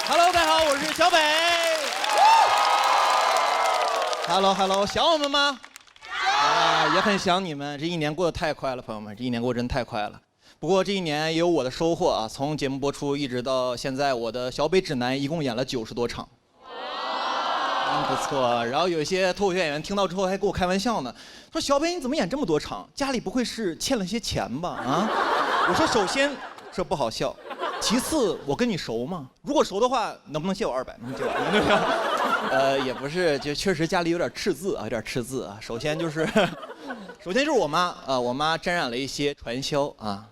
Hello， 大家好，我是小北。Hello， 想我们吗？也很想你们。这一年过得太快了，朋友们，这一年过得真太快了。不过这一年也有我的收获啊，从节目播出一直到现在，我的小北指南一共演了90多场。不错。然后有一些脱口秀演员听到之后还跟我开玩笑呢，说小北你怎么演这么多场？家里不会是欠了些钱吧？啊？我说首先这不好笑。其次，我跟你熟吗？如果熟的话，能不能借我200？能借我？也不是，就确实家里有点赤字啊，有点赤字啊。首先就是我妈啊，我妈沾染了一些传销啊，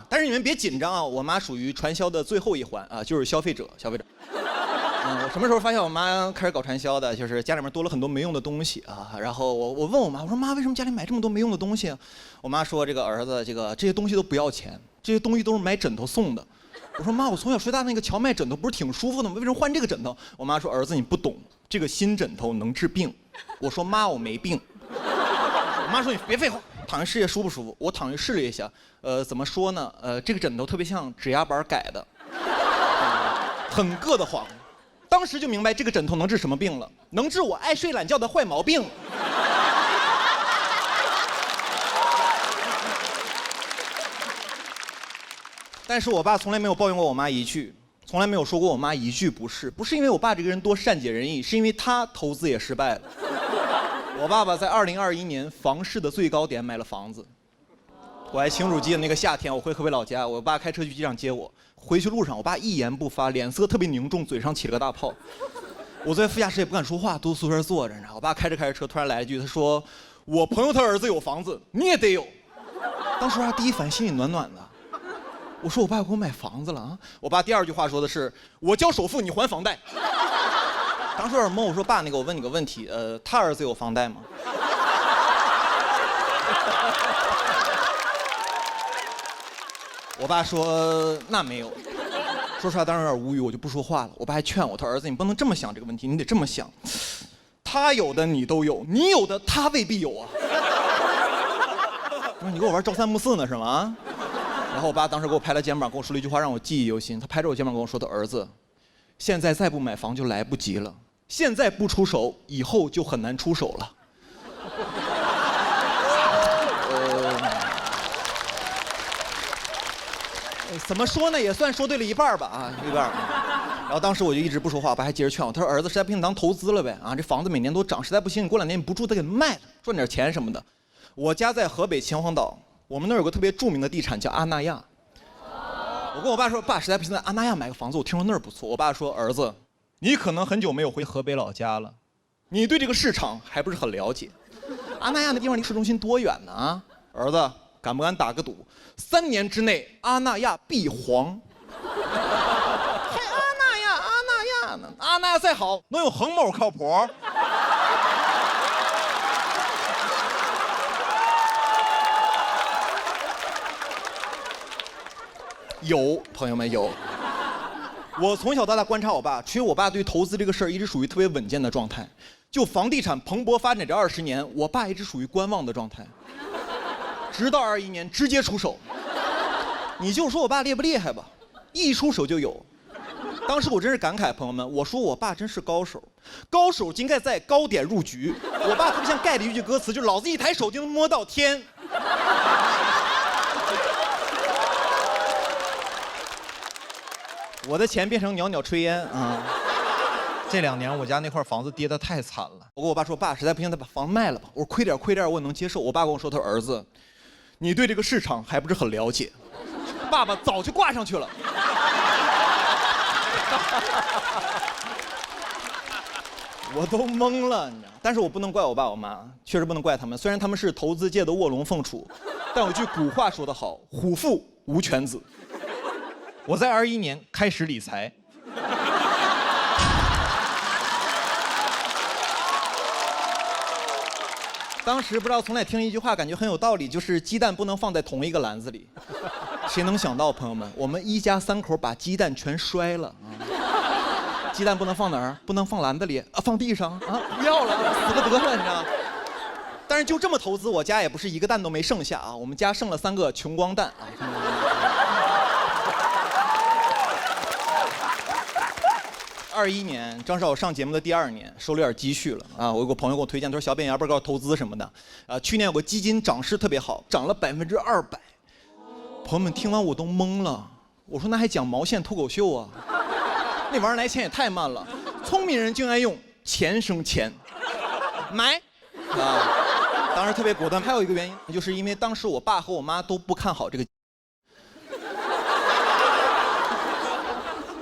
但是你们别紧张啊，我妈属于传销的最后一环啊，就是消费者。我什么时候发现我妈开始搞传销的？就是家里面多了很多没用的东西啊。然后我问我妈，我说妈，为什么家里买这么多没用的东西啊？我妈说这个儿子，这些东西都不要钱，这些东西都是买枕头送的。我说妈，我从小睡大那个荞麦枕头不是挺舒服的吗？为什么换这个枕头？我妈说儿子你不懂，这个新枕头能治病。我说妈我没病。我妈说你别废话，躺下试试舒不舒服？我躺下试了一下，怎么说呢？这个枕头特别像指压板改的，很硌得慌。当时就明白这个枕头能治什么病了，能治我爱睡懒觉的坏毛病。但是我爸从来没有抱怨过我妈一句，从来没有说过我妈一句不是。不是因为我爸这个人多善解人意，是因为他投资也失败了。我爸爸在2021年房市的最高点买了房子。我还清楚记得那个夏天，我回河北老家，我爸开车去机场接我，回去路上我爸一言不发，脸色特别凝重，嘴上起了个大泡。我坐在副驾驶也不敢说话，都宿舍坐着。然后我爸开着车突然来一句，他说我朋友他儿子有房子，你也得有。当时我第一反应心里暖暖的，我说我爸给我买房子了啊。我爸第二句话说的是我交首付你还房贷。当时有点懵，我说爸，我问你个问题，他儿子有房贷吗？我爸说那没有。说实话当时有点无语，我就不说话了。我爸还劝我，他说儿子你不能这么想这个问题，你得这么想，他有的你都有，你有的他未必有啊。我说你跟我玩朝三暮四呢是吗？然后我爸当时给我拍了肩膀，跟我说了一句话让我记忆犹新。他拍着我肩膀跟我说的，儿子，现在再不买房就来不及了，现在不出手以后就很难出手了。怎么说呢，也算说对了一半吧啊，一半。然后当时我就一直不说话，我爸还接着劝我，他说儿子实在不行当投资了呗啊，这房子每年都涨，实在不行你过2年你不住得给卖了，赚点钱什么的。我家在河北秦皇岛，我们那儿有个特别著名的地产叫阿那亚。我跟我爸说，爸实在不行在阿那亚买个房子，我听说那儿不错。我爸说儿子，你可能很久没有回河北老家了，你对这个市场还不是很了解。阿那亚那地方离市中心多远呢啊？儿子敢不敢打个赌，3年之内阿那亚必黄？还阿那亚呢？阿那亚再好，能有恒某靠谱？有，朋友们有。我从小到大观察我爸，其实我爸对投资这个事儿一直属于特别稳健的状态。就房地产蓬勃发展这20年，我爸一直属于观望的状态。直到21年直接出手。你就说我爸厉不厉害吧，一出手就有。当时我真是感慨，朋友们，我说我爸真是高手，高手应该在高点入局。我爸特别像盖的一句歌词，就是老子一抬手就能摸到天。我的钱变成袅袅炊烟啊！这2年我家那块房子跌得太惨了。我跟我爸说，爸实在不行再把房子卖了吧。我说亏点我也能接受。我爸跟我说，他说儿子，你对这个市场还不是很了解。爸爸早就挂上去了。我都懵了，你知道。但是我不能怪我爸我妈，确实不能怪他们。虽然他们是投资界的卧龙凤雏，但有句古话说得好，虎父无犬子。我在21年开始理财。当时不知道从哪听了一句话，感觉很有道理，就是鸡蛋不能放在同一个篮子里。谁能想到，朋友们，我们一家3口把鸡蛋全摔了啊！鸡蛋不能放哪儿？不能放篮子里啊，放地上啊！不要了，死了得了，你知道。但是就这么投资，我家也不是一个蛋都没剩下啊，我们家剩了3个穷光蛋啊。21年，正是我上节目的第2年，手里有点积蓄了啊。我有个朋友给我推荐，他说小扁要不要投资什么的啊？去年有个基金涨势特别好，涨了200%。朋友们听完我都懵了，我说那还讲毛线脱口秀啊？那玩意儿来钱也太慢了。聪明人就爱用钱生钱，买啊！当时特别果断。还有一个原因，就是因为当时我爸和我妈都不看好这个。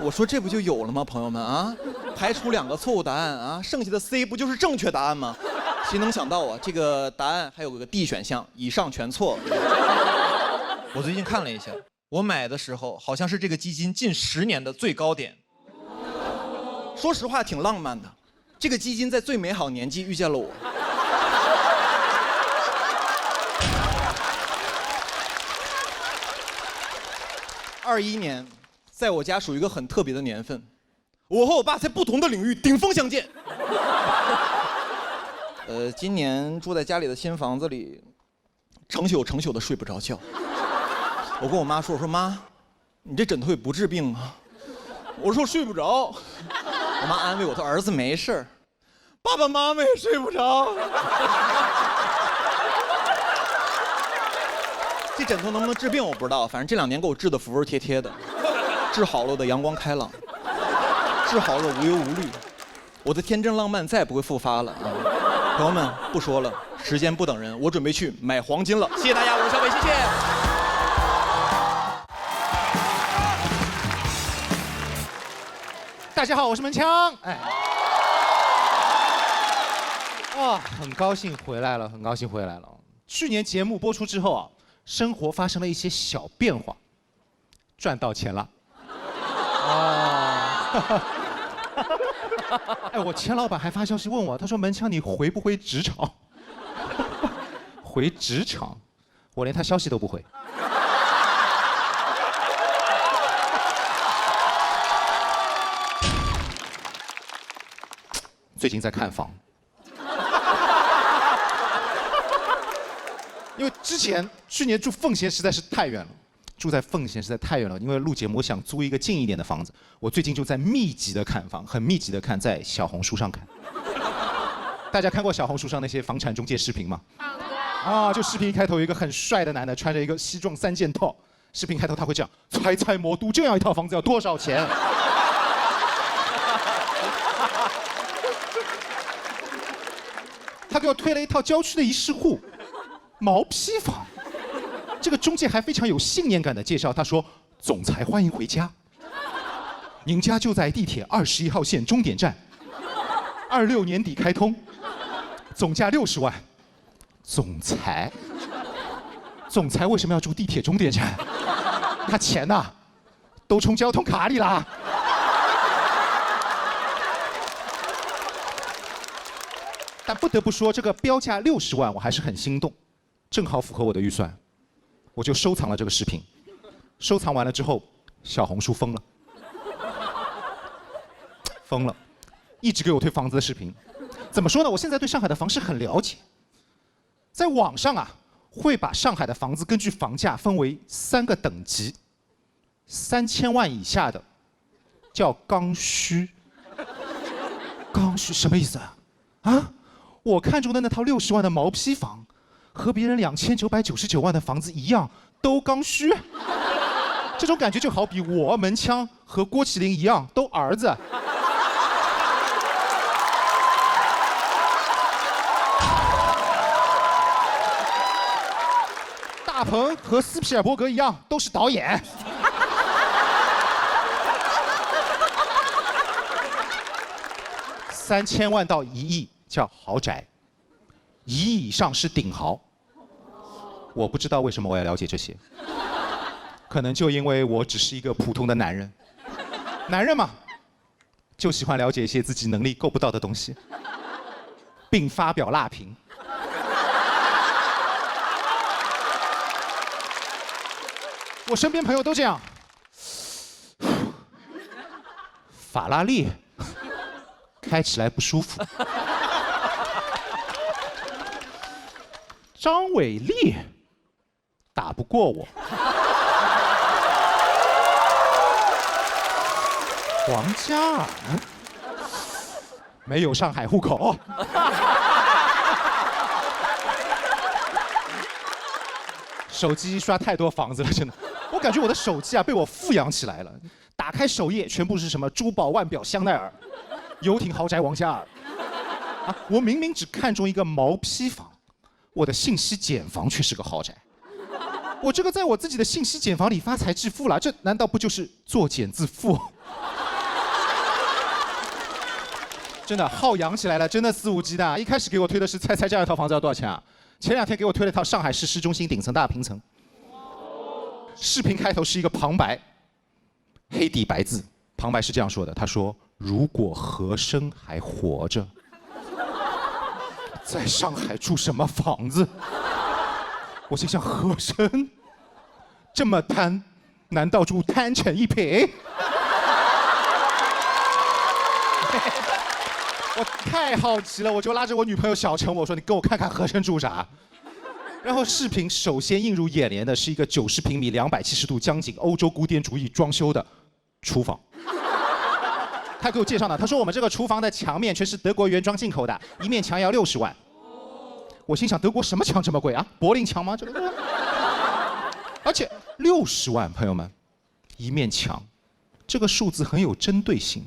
我说这不就有了吗，朋友们啊？排除2个错误答案啊，剩下的 C 不就是正确答案吗？谁能想到啊？这个答案还有个 D 选项，以上全错。我最近看了一下，我买的时候好像是这个基金近10年的最高点。说实话，挺浪漫的。这个基金在最美好年纪遇见了我。21年。在我家属于一个很特别的年份，我和我爸在不同的领域顶峰相见。今年住在家里的新房子里，成宿的睡不着觉。我跟我妈说：“我说妈，你这枕头也不治病啊。”我说睡不着。我妈安慰我：“她儿子没事儿。”爸爸妈妈也睡不着。这枕头能不能治病我不知道，反正这2年给我治得服服帖帖的。治好了我的阳光开朗，治好了无忧无虑，我的天真浪漫再也不会复发了啊！朋友们，不说了，时间不等人，我准备去买黄金了。谢谢大家，我是小伟，谢谢。大家好，我是门枪。很高兴回来了，很高兴回来了。去年节目播出之后啊，生活发生了一些小变化，赚到钱了。我前老板还发消息问我，他说门枪你回不回职场？回职场，我连他消息都不回。最近在看房，因为去年住奉贤实在是太远了。住在奉贤实在太远了，因为录节目，我想租一个近一点的房子。我最近就在密集的看房，很密集的看，在小红书上看。大家看过小红书上那些房产中介视频吗？就视频开头有一个很帅的男的，穿着一个西装3件套。视频开头他会讲：“猜魔都这样一套房子要多少钱？”他给我推了一套郊区的一室户，毛坯房。这个中介还非常有信念感的介绍，他说：“总裁欢迎回家，您家就在地铁21号线终点站，26年底开通，总价60万。”总裁为什么要住地铁终点站？他钱呐，都充交通卡里啦。但不得不说，这个标价60万，我还是很心动，正好符合我的预算。我就收藏了这个视频，收藏完了之后，小红书疯了，一直给我推房子的视频。怎么说呢？我现在对上海的房市很了解，在网上啊，会把上海的房子根据房价分为3个等级，3000万以下的叫刚需。刚需什么意思啊？我看中的那套60万的毛坯房，和别人2999万的房子一样，都刚需。这种感觉就好比我门枪和郭麒麟一样，都儿子。大鹏和斯皮尔伯格一样，都是导演。3000万到1亿叫豪宅，1亿以上是顶豪。我不知道为什么我要了解这些，可能就因为我只是一个普通的男人。男人嘛，就喜欢了解一些自己能力够不到的东西，并发表辣评。我身边朋友都这样。法拉利开起来不舒服。张伟丽打不过我。黄嘉尔没有上海户口。手机刷太多房子了，真的，我感觉我的手机啊被我富养起来了。打开首页全部是什么珠宝腕表香奈儿，游艇豪宅王嘉尔。啊，我明明只看中一个毛坯房，我的信息茧房却是个豪宅。我这个在我自己的信息茧房里发财致富了，这难道不就是作茧自缚？真的薅养起来了，真的肆无忌惮。一开始给我推的是猜猜这样一套房子要多少钱啊？前2天给我推了一套上海市市中心顶层大平层。视频开头是一个旁白，黑底白字，旁白是这样说的：他说，如果和珅还活着，在上海住什么房子？我心想，和珅这么贪，难道住贪城一品？我太好奇了，我就拉着我女朋友小陈，我说你给我看看和珅住啥。然后视频首先映入眼帘的是一个90平米、270度江景欧洲古典主义装修的厨房。他给我介绍呢，他说我们这个厨房的墙面全是德国原装进口的，一面墙要60万。我心想，德国什么墙这么贵啊？柏林墙吗？这个，而且60万，朋友们，一面墙，这个数字很有针对性。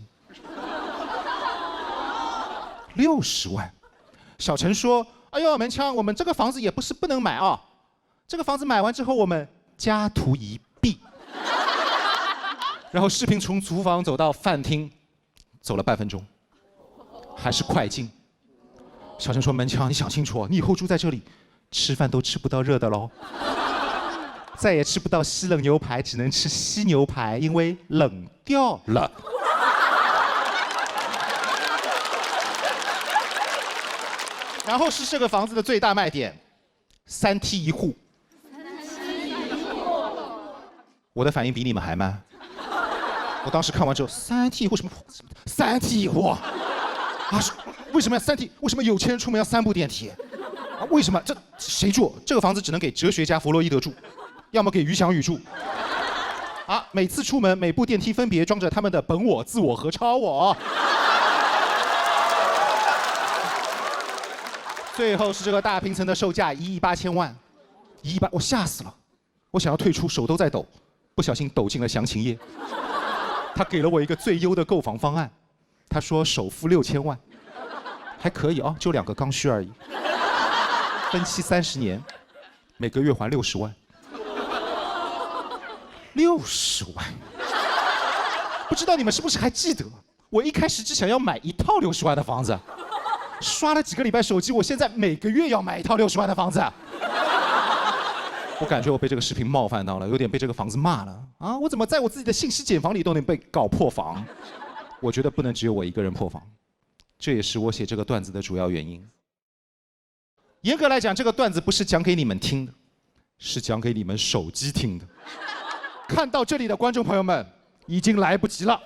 60万，小陈说：“哎呦，门枪，我们这个房子也不是不能买啊，这个房子买完之后，我们家徒一臂。”然后视频从厨房走到饭厅，走了半分钟，还是快进。小陈说：“门枪，你想清楚，你以后住在这里，吃饭都吃不到热的喽，再也吃不到西冷牛排，只能吃西牛排，因为冷掉了。”然后是这个房子的最大卖点，3梯1户。我的反应比你们还慢。我当时看完之后，3梯1户什么？3梯1户啊？为什么要3梯？为什么有钱人出门要3部电梯？啊，为什么？这谁住？这个房子只能给哲学家弗洛伊德住，要么给余祥宇住。啊，每次出门，每部电梯分别装着他们的本我、自我和超我。最后是这个大平层的售价1亿8千万，1亿8，我吓死了，我想要退出，手都在抖，不小心抖进了详情页。他给了我一个最优的购房方案，他说首付6000万，还可以啊，就2个刚需而已，分期30年，每个月还60万，60万，不知道你们是不是还记得，我一开始只想要买一套60万的房子。刷了几个礼拜手机，我现在每个月要买一套60万的房子。我感觉我被这个视频冒犯到了，有点被这个房子骂了啊！我怎么在我自己的信息茧房里都能被搞破房？我觉得不能只有我一个人破房，这也是我写这个段子的主要原因。严格来讲，这个段子不是讲给你们听的，是讲给你们手机听的。看到这里的观众朋友们，已经来不及了。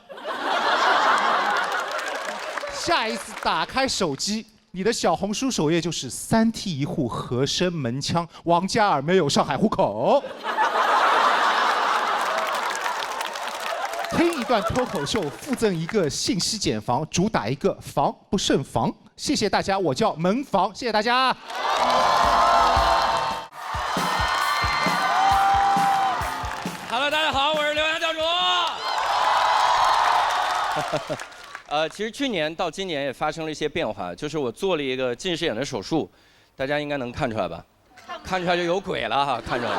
下一次打开手机，你的小红书首页就是3梯1户和珅门枪，王嘉尔没有上海户口。听一段脱口秀，附赠一个信息茧房，主打一个防不胜防。谢谢大家，我叫门房，谢谢大家。Hello， 大家好，我是刘洋教主。其实去年到今年也发生了一些变化，就是我做了一个近视眼的手术，大家应该能看出来吧？看出来就有鬼了哈，看出来。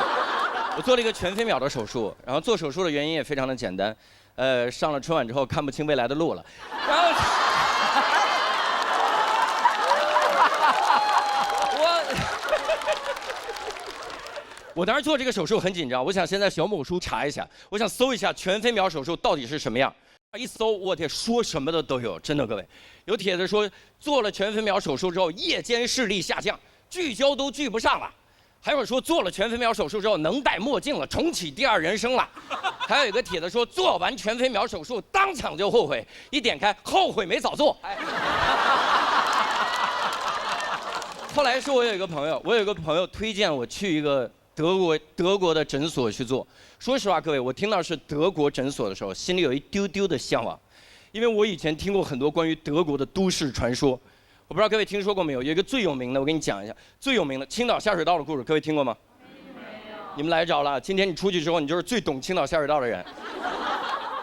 我做了一个全飞秒的手术，然后做手术的原因也非常的简单，上了春晚之后看不清未来的路了，然后我当时做这个手术很紧张，我想先在小某书查一下，我想搜一下全飞秒手术到底是什么样。一搜，我天，说什么的都有，真的各位，有帖子说做了全飞秒手术之后夜间视力下降，聚焦都聚不上了，还有说做了全飞秒手术之后能戴墨镜了，重启第2人生了，还有一个帖子说做完全飞秒手术当场就后悔，一点开后悔没早做。后来是我有一个朋友推荐我去一个德国的诊所去做。说实话，各位，我听到是德国诊所的时候，心里有一丢丢的向往，因为我以前听过很多关于德国的都市传说，我不知道各位听说过没有？有一个最有名的，我给你讲一下，最有名的青岛下水道的故事，各位听过吗？你们来着了，今天你出去之后，你就是最懂青岛下水道的人。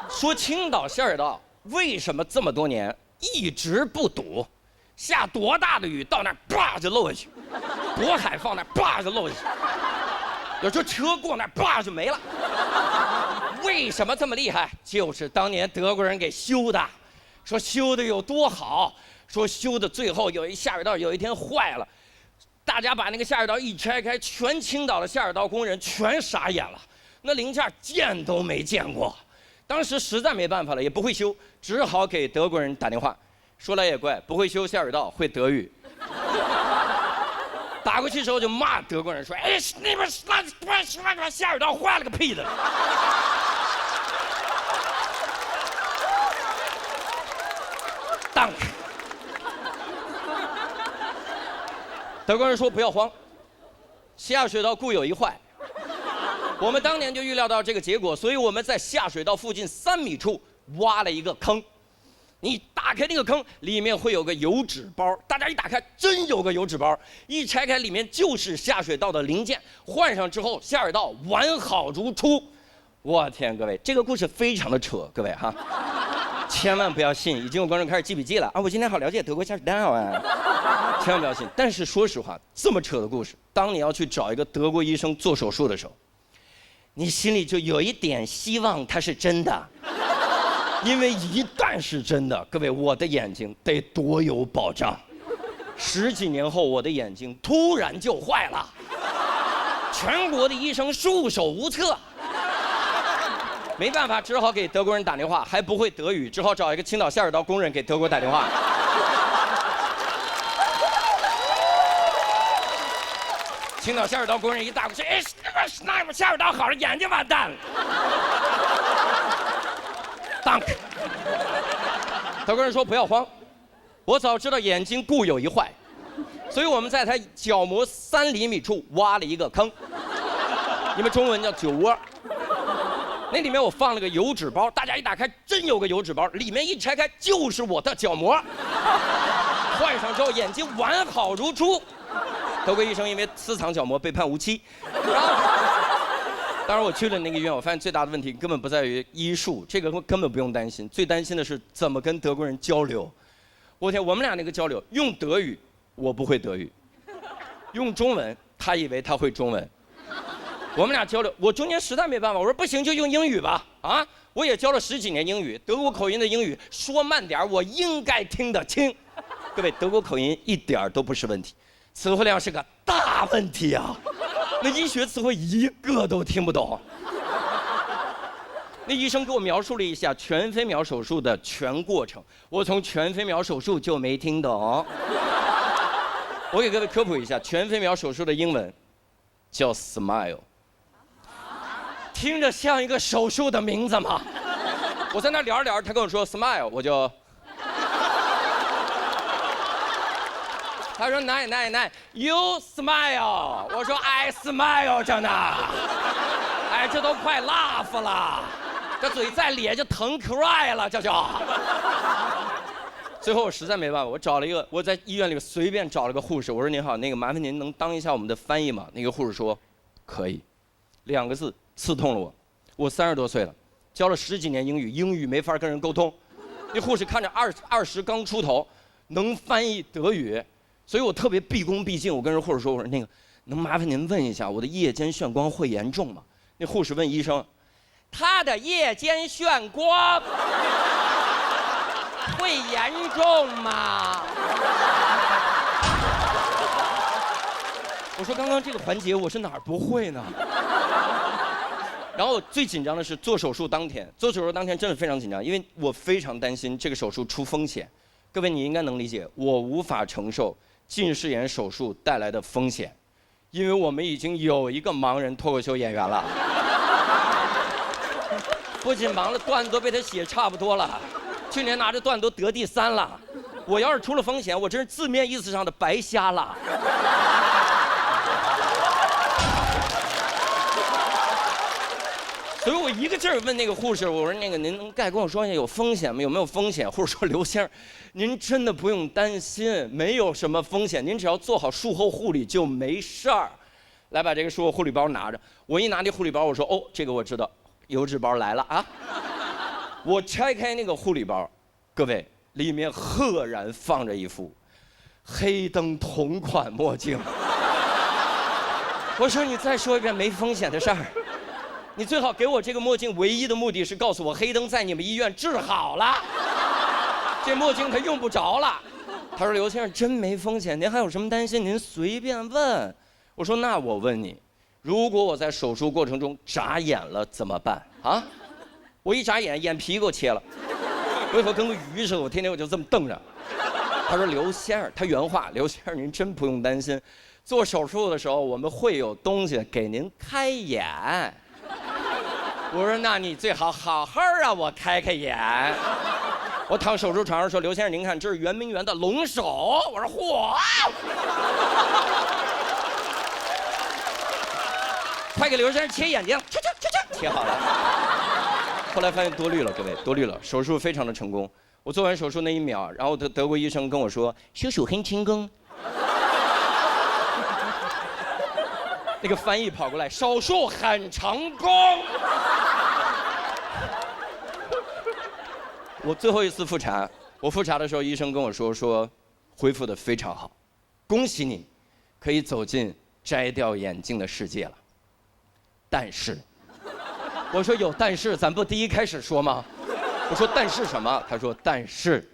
说青岛下水道为什么这么多年一直不堵？下多大的雨到那儿叭就漏下去，渤海放那儿叭就漏下去，有时候车过那儿叭就没了。为什么这么厉害？就是当年德国人给修的，说修的有多好，说修的最后有一下水道有一天坏了，大家把那个下水道一拆开，全青岛的下水道工人全傻眼了，那零件见都没见过。当时实在没办法了，也不会修，只好给德国人打电话。说来也怪，不会修下水道，会德语。打过去之后就骂德国人说：“哎，你们那下水道坏了个屁的！”当。德国人说：“不要慌，下水道固有一坏。”我们当年就预料到这个结果，所以我们在下水道附近3米处挖了一个坑。你打开那个坑，里面会有个油纸包，大家一打开，真有个油纸包，一拆开里面就是下水道的零件，换上之后，下水道完好如初。我天，各位，这个故事非常的扯，各位哈，千万不要信。已经有观众开始记笔记了啊！我今天好了解德国下水道啊，千万不要信。但是说实话，这么扯的故事，当你要去找一个德国医生做手术的时候，你心里就有一点希望它是真的。因为一旦是真的，各位，我的眼睛得多有保障。10几年后，我的眼睛突然就坏了，全国的医生束手无策，没办法，只好给德国人打电话，还不会德语，只好找一个青岛下水道工人给德国打电话。青岛下水道工人一打过去，哎，那下水道好了，眼睛完蛋了。当，德国人说不要慌，我早知道眼睛固有一坏，所以我们在他角膜3厘米处挖了一个坑，你们中文叫酒窝。那里面我放了个油纸包，大家一打开，真有个油纸包，里面一拆开就是我的角膜。换上之后，眼睛完好如初。德国医生因为私藏角膜被判无期。当然我去了那个医院，我发现最大的问题根本不在于医术，这个根本不用担心，最担心的是怎么跟德国人交流。我天，我们俩那个交流，用德语我不会德语，用中文他以为他会中文，我们俩交流，我中间实在没办法，我说不行就用英语吧，啊，我也教了10几年英语，德国口音的英语，说慢点我应该听得清。各位，德国口音一点都不是问题，词汇量是个大问题啊。那医学词汇一个都听不懂。那医生给我描述了一下全飞秒手术的全过程，我从全飞秒手术就没听懂。我给各位科普一下，全飞秒手术的英文叫 SMILE， 听着像一个手术的名字吗？我在那聊着聊着，他跟我说 SMILE， 我就。他说 999 you smile， 我说 I smile 着呢，哎，这都快 laugh 了，这嘴再咧就疼 cry 了，这就。最后我实在没办法，我在医院里随便找了个护士，我说您好，那个麻烦您能当一下我们的翻译吗？那个护士说可以，2个字刺痛了我。我30多岁了，教了10几年英语，英语没法跟人沟通。那护士看着20刚出头，能翻译德语。所以我特别毕恭毕敬，我跟人护士说：“我说那个，能麻烦您问一下，我的夜间眩光会严重吗？”那护士问医生：“他的夜间眩光会严重吗？”我说：“刚刚这个环节我是哪儿不会呢？”然后最紧张的是做手术当天，做手术当天真的非常紧张，因为我非常担心这个手术出风险。各位你应该能理解，我无法承受近视眼手术带来的风险，因为我们已经有一个盲人脱口秀演员了，不仅盲了，段子都被他写差不多了，去年拿着段子都得第3了。我要是出了风险，我真是字面意思上的白瞎了。所以我一个劲儿问那个护士，我说那个您能再跟我说一下有风险吗？有没有风险？护士说刘先生，您真的不用担心，没有什么风险，您只要做好术后护理就没事儿。来把这个术后护理包拿着，我一拿这护理包，我说哦，这个我知道，油纸包来了啊。我拆开那个护理包，各位，里面赫然放着一副黑灯同款墨镜。我说你再说一遍没风险的事儿，你最好给我这个墨镜，唯一的目的是告诉我黑灯在你们医院治好了，这墨镜它用不着了。他说刘先生真没风险，您还有什么担心您随便问。我说那我问你，如果我在手术过程中眨眼了怎么办啊？我一眨眼，眼皮给我切了，我以后跟个鱼似的，我天天我就这么瞪着。他说刘先生，他原话，刘先生您真不用担心。做手术的时候，我们会有东西给您开眼。我说，那你最好好好让我开开眼。我躺手术床上说，刘先生您看，这是圆明园的龙首。我说，嚯！快给刘先生切眼睛，切好了。后来发现多虑了，各位多虑了，手术非常的成功。我做完手术那一秒，然后德国医生跟我说，手术很成功。那个翻译跑过来，手术很成功。我最后一次复查，我复查的时候，医生跟我说恢复得非常好，恭喜你，可以走进摘掉眼镜的世界了。但是，我说有但是，咱不第一开始说吗？我说但是什么？他说但是，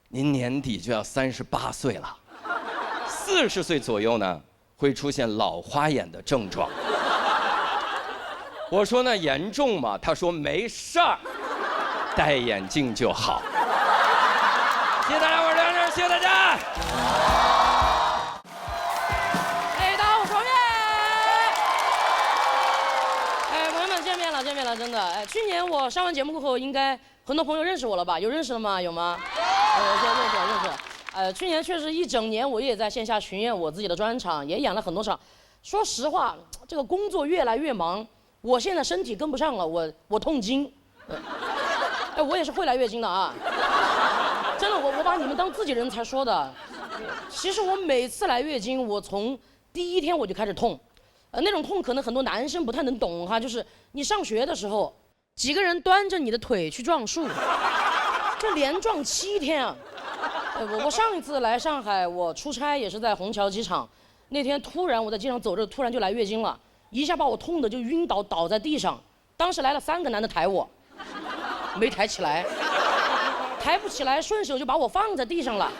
您年底就要38岁了，40岁左右呢。会出现老花眼的症状。我说那严重吗？他说没事儿，戴眼镜就好。谢谢大家，我是梁生，谢谢大家。大家好，我是王悦。朋友们见面了，真的。去年我上完节目过后，应该很多朋友认识我了吧？有认识了吗？有吗？认识。去年确实一整年，我也在线下巡演我自己的专场，也演了很多场。说实话，这个工作越来越忙，我现在身体跟不上了，我痛经。我也是会来月经的啊。真的，我把你们当自己人才说的。其实我每次来月经，我从第一天我就开始痛，那种痛可能很多男生不太能懂哈，就是你上学的时候，几个人端着你的腿去撞树，这连撞7天啊。我上一次来上海，我出差也是在虹桥机场，那天突然我在机场走着，突然就来月经了，一下把我痛的就晕倒在地上。当时来了3个男的抬我，没抬起来，抬不起来，顺手就把我放在地上了。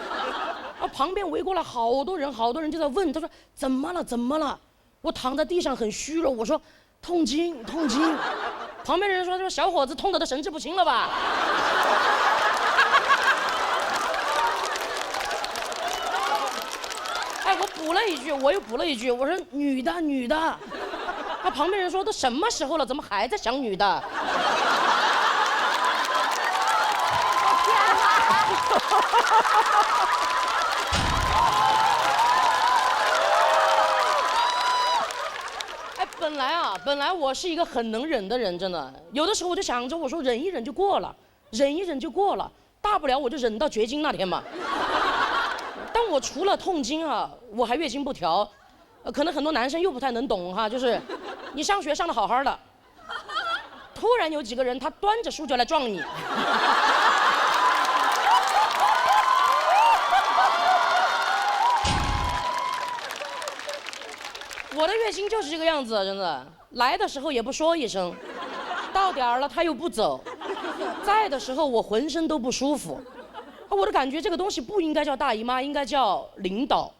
旁边围过来好多人就在问，他说怎么了？我躺在地上很虚弱，我说痛经。旁边人说小伙子痛得都神志不清了吧？我又补了一句，我说女的。旁边人说都什么时候了，怎么还在想女的？本来我是一个很能忍的人，真的。有的时候我就想着，我说忍一忍就过了，大不了我就忍到绝经那天嘛。但我除了痛经啊，我还月经不调，可能很多男生又不太能懂哈，就是你上学上得好好的，突然有几个人他端着书就来撞你。我的月经就是这个样子，真的，来的时候也不说一声，到点儿了他又不走，在的时候我浑身都不舒服。我的感觉这个东西不应该叫大姨妈，应该叫领导。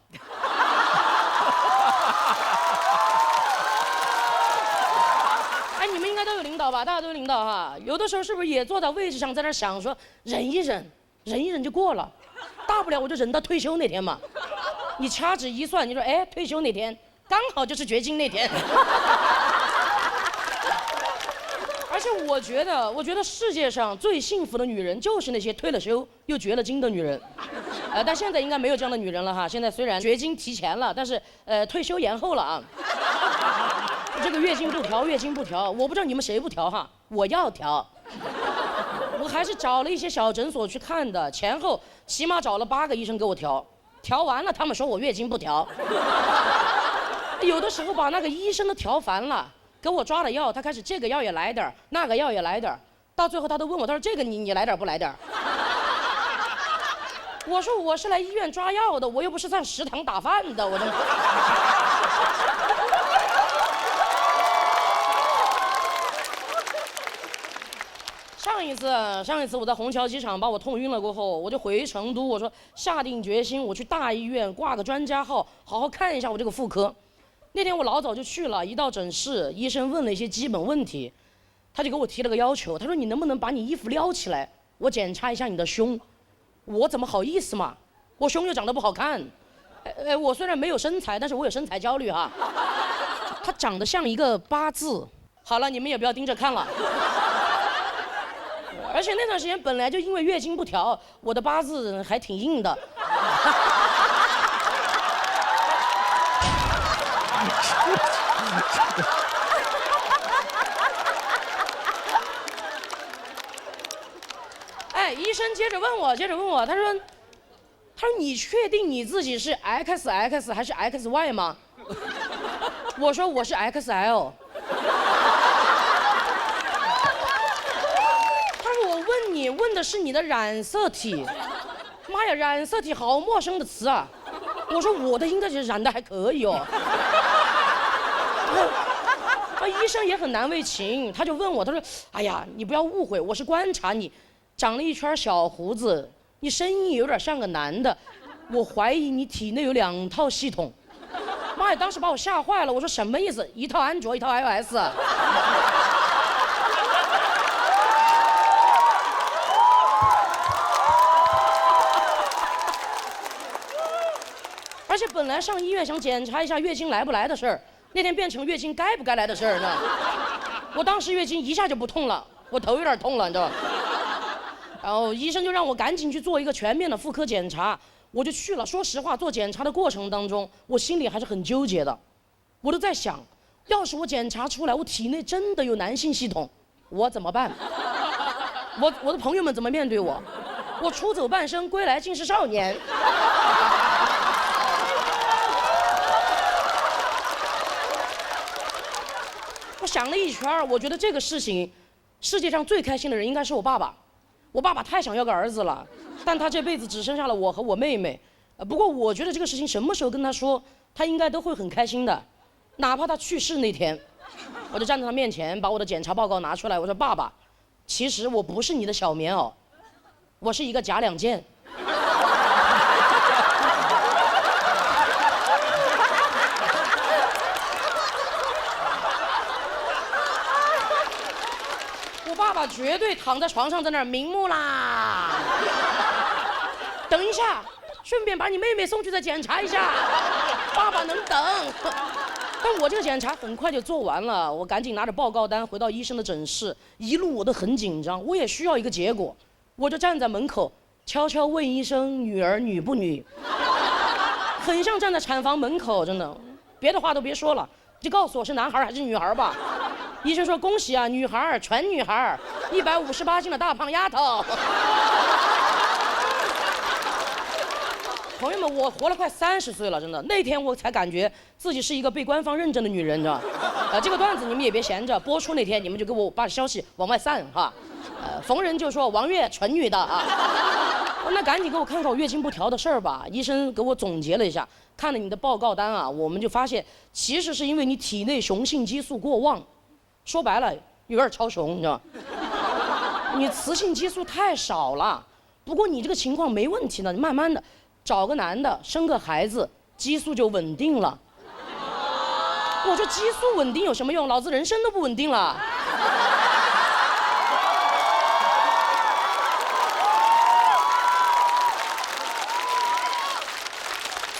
你们应该都有领导吧？大家都有领导哈。有的时候是不是也坐在位置上，在那想说忍一忍就过了，大不了我就忍到退休那天嘛。你掐指一算，你说退休那天刚好就是绝经那天。而且我觉得世界上最幸福的女人就是那些退了休又绝了经的女人，但现在应该没有这样的女人了哈。现在虽然绝经提前了，但是退休延后了啊。这个月经不调，月经不调，我不知道你们谁不调哈，我要调。我还是找了一些小诊所去看的，前后起码找了8个医生给我调，调完了他们说我月经不调。有的时候把那个医生都调烦了，给我抓了药，他开始这个药也来点儿，那个药也来点儿，到最后他都问我，他说这个你来点儿不来点儿？我说我是来医院抓药的，我又不是上食堂打饭的，我这。上一次我在虹桥机场把我痛晕了过后，我就回成都，我说下定决心我去大医院挂个专家号，好好看一下我这个妇科。那天我老早就去了，一到诊室，医生问了一些基本问题，他就给我提了个要求，他说你能不能把你衣服撩起来，我检查一下你的胸。我怎么好意思嘛，我胸又长得不好看，我虽然没有身材，但是我有身材焦虑哈。他长得像一个8字，好了，你们也不要盯着看了。而且那段时间本来就因为月经不调，我的8字还挺硬的。哎，医生接着问我，他说你确定你自己是 XX 还是 XY 吗？我说我是 XL。你问的是你的染色体，妈呀，染色体好陌生的词啊！我说我的应该是染的还可以哦。医生也很难为情，他就问我，他说：“哎呀，你不要误会，我是观察你，长了一圈小胡子，你声音有点像个男的，我怀疑你体内有2套系统。”妈呀，当时把我吓坏了，我说什么意思？一套安卓，一套 iOS。而且本来上医院想检查一下月经来不来的事儿，那天变成月经该不该来的事儿呢。我当时月经一下就不痛了，我头有点痛了，你知道吧？然后医生就让我赶紧去做一个全面的妇科检查，我就去了。说实话，做检查的过程当中，我心里还是很纠结的。我都在想，要是我检查出来我体内真的有男性系统，我怎么办？我的朋友们怎么面对我？我出走半生，归来竟是少年。我想了一圈，我觉得这个事情，世界上最开心的人应该是我爸爸。我爸爸太想要个儿子了，但他这辈子只剩下了我和我妹妹。不过我觉得这个事情什么时候跟他说，他应该都会很开心的，哪怕他去世那天，我就站在他面前，把我的检查报告拿出来，我说：“爸爸，其实我不是你的小棉袄，我是一个假2件。”我爸爸绝对躺在床上在那儿瞑目啦。等一下，顺便把你妹妹送去再检查一下。爸爸能等。但我这个检查很快就做完了，我赶紧拿着报告单回到医生的诊室，一路我都很紧张，我也需要一个结果，我就站在门口悄悄问医生女儿女不女，很像站在产房门口，真的，别的话都别说了，就告诉我是男孩还是女孩吧。医生说：“恭喜啊，女孩，全女孩，158斤的大胖丫头。”朋友们，我活了快30岁了，真的，那天我才感觉自己是一个被官方认证的女人，你知道吗？这个段子你们也别闲着，播出那天你们就给我把消息往外散哈。逢人就说王月纯女的啊。那赶紧给我看看我月经不调的事儿吧。医生给我总结了一下，看了你的报告单啊，我们就发现其实是因为你体内雄性激素过旺。说白了，有点超雄，你知道吗？你雌性激素太少了。不过你这个情况没问题的，你慢慢的找个男的，生个孩子，激素就稳定了。我说激素稳定有什么用？老子人生都不稳定了。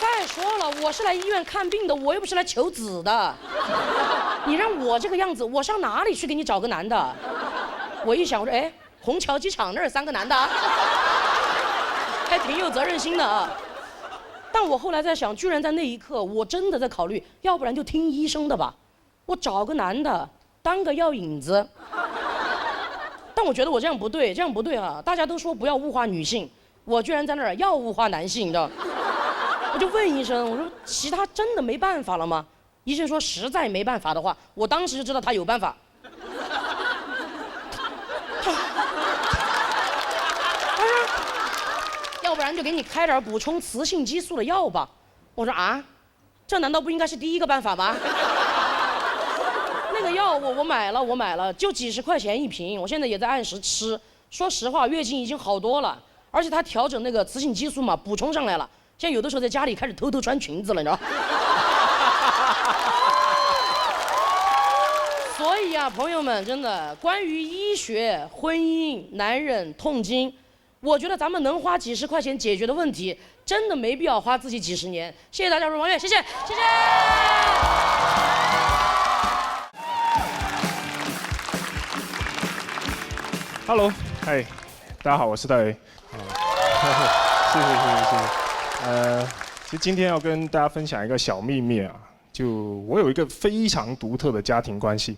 再说了，我是来医院看病的，我又不是来求子的。你让我这个样子，我上哪里去给你找个男的？我一想，我说，哎，虹桥机场那儿3个男的，还挺有责任心的啊。但我后来在想，居然在那一刻，我真的在考虑，要不然就听医生的吧。我找个男的当个药引子。但我觉得我这样不对，这样不对啊！大家都说不要物化女性，我居然在那儿要物化男性，你知道？我就问医生，我说其他真的没办法了吗？医生说实在没办法的话，我当时就知道他有办法。他说，要不然就给你开点补充雌性激素的药吧。我说啊，这难道不应该是第一个办法吗？那个药我买了，就几十块钱一瓶，我现在也在按时吃。说实话，月经已经好多了，而且它调整那个雌性激素嘛，补充上来了。现在有的时候在家里开始偷偷穿裙子了，你知道？所以啊，朋友们，真的，关于医学、婚姻、男人、痛经，我觉得咱们能花几十块钱解决的问题，真的没必要花自己几十年。谢谢大家，我是王悦，谢谢，谢谢。Hello， 嗨，大家好，我是戴维。谢谢。其实今天要跟大家分享一个小秘密啊，就我有一个非常独特的家庭关系。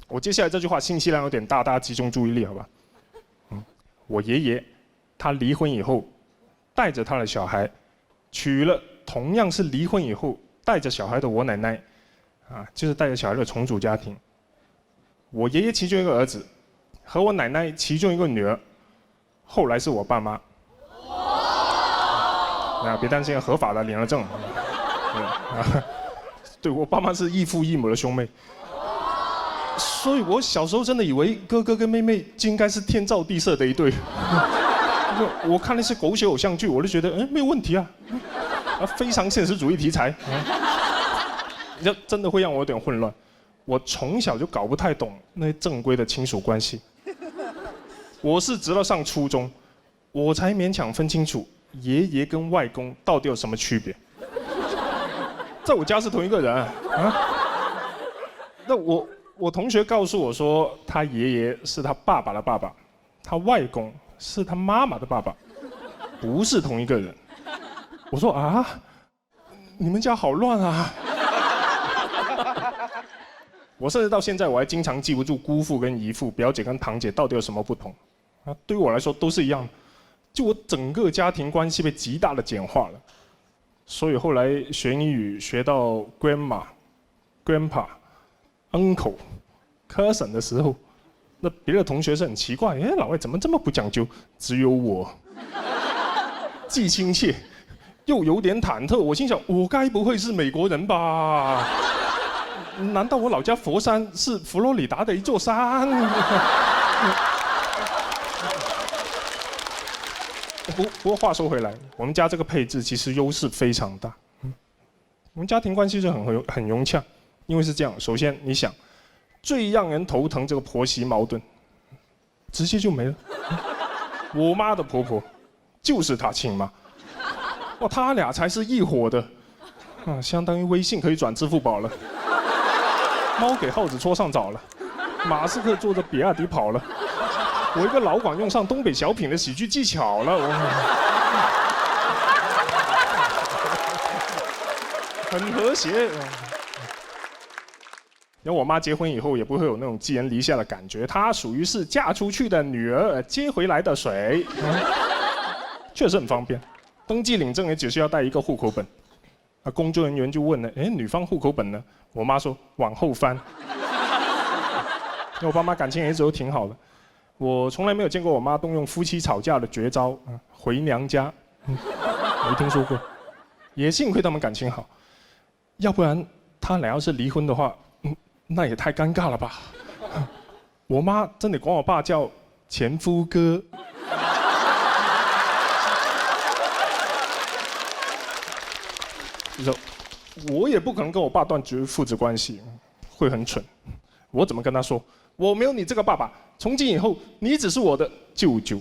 我接下来这句话信息量有点大，大家集中注意力，好吧？我爷爷他离婚以后，带着他的小孩，娶了同样是离婚以后带着小孩的我奶奶，就是带着小孩的重组家庭。我爷爷其中一个儿子。和我奶奶其中一个女儿，后来是我爸妈。别担心，合法的，领了证。对，我爸妈是异父异母的兄妹，所以我小时候真的以为哥哥跟妹妹就应该是天造地设的一对。我看那些狗血偶像剧，我就觉得没有问题啊，非常现实主义题材，这真的会让我有点混乱。我从小就搞不太懂那些正规的亲属关系。我是直到上初中，我才勉强分清楚爷爷跟外公到底有什么区别。在我家是同一个人啊。那我同学告诉我说，他爷爷是他爸爸的爸爸，他外公是他妈妈的爸爸，不是同一个人。我说啊，你们家好乱啊！我甚至到现在我还经常记不住姑父跟姨父、表姐跟堂姐到底有什么不同，对于我来说都是一样的，就我整个家庭关系被极大的简化了。所以后来学英语学到 grandma、grandpa、uncle、cousin 的时候，那别的同学是很奇怪，老外怎么这么不讲究？只有我，既亲切又有点忐忑。我心想，我该不会是美国人吧？难道我老家佛山是佛罗里达的一座山？不过话说回来，我们家这个配置其实优势非常大。我们家庭关系就很融洽，因为是这样。首先，你想，最让人头疼这个婆媳矛盾，直接就没了。我妈的婆婆就是她亲妈，哇，他俩才是一伙的，相当于微信可以转支付宝了。猫给耗子戳上澡了，马斯克坐着比亚迪跑了，我一个老广用上东北小品的喜剧技巧了，很和谐。然后我妈结婚以后也不会有那种寄人篱下的感觉，她属于是嫁出去的女儿接回来的水，确实很方便。登记领证也只需要带一个户口本。工作人员就问了，女方户口本呢？我妈说往后翻。我爸妈感情也一直都挺好的，我从来没有见过我妈动用夫妻吵架的绝招，回娘家，没听说过。也幸亏他们感情好，要不然他俩要是离婚的话，那也太尴尬了吧。我妈真得管我爸叫前夫哥。我也不可能跟我爸断绝父子关系，会很蠢。我怎么跟他说？我没有你这个爸爸，从今以后你只是我的舅舅。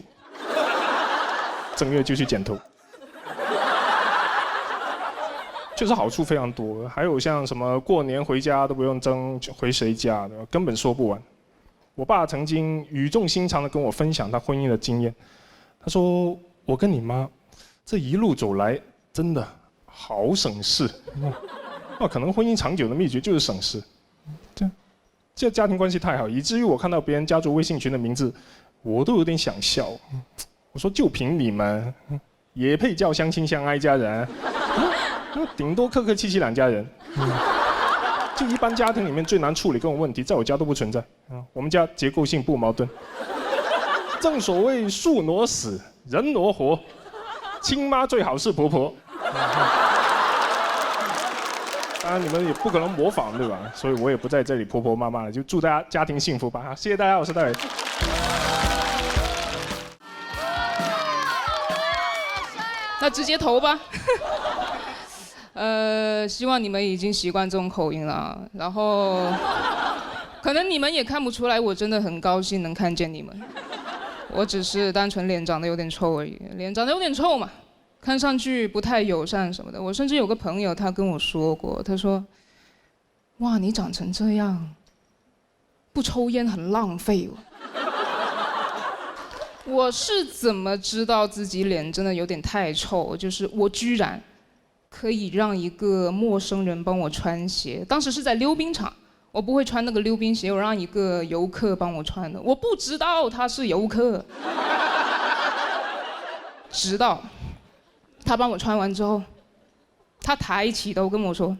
正月就去剪头，确实好处非常多。还有像什么过年回家都不用争回谁家的，根本说不完。我爸曾经语重心长地跟我分享他婚姻的经验，他说：“我跟你妈这一路走来，真的。”好省事，可能婚姻长久的秘诀就是省事。这家庭关系太好，以至于我看到别人家族微信群的名字，我都有点想笑。我说就凭你们，也配叫相亲相爱家人？顶多客客气气两家人。就一般家庭里面最难处理各种问题，在我家都不存在。我们家结构性不矛盾。正所谓树挪死，人挪活，亲妈最好是婆婆。当然你们也不可能模仿，对吧？所以我也不在这里婆婆妈妈了，就祝大家家庭幸福吧。谢谢大家，我是戴伟。那直接投吧。希望你们已经习惯这种口音了，然后可能你们也看不出来，我真的很高兴能看见你们。我只是单纯脸长得有点臭而已，脸长得有点臭嘛，看上去不太友善什么的。我甚至有个朋友他跟我说过，他说：“哇，你长成这样，不抽烟很浪费哦。”我是怎么知道自己脸真的有点太臭？就是我居然可以让一个陌生人帮我穿鞋，当时是在溜冰场，我不会穿那个溜冰鞋，我让一个游客帮我穿的，我不知道他是游客，直到他帮我穿完之后，他抬起头跟我说：“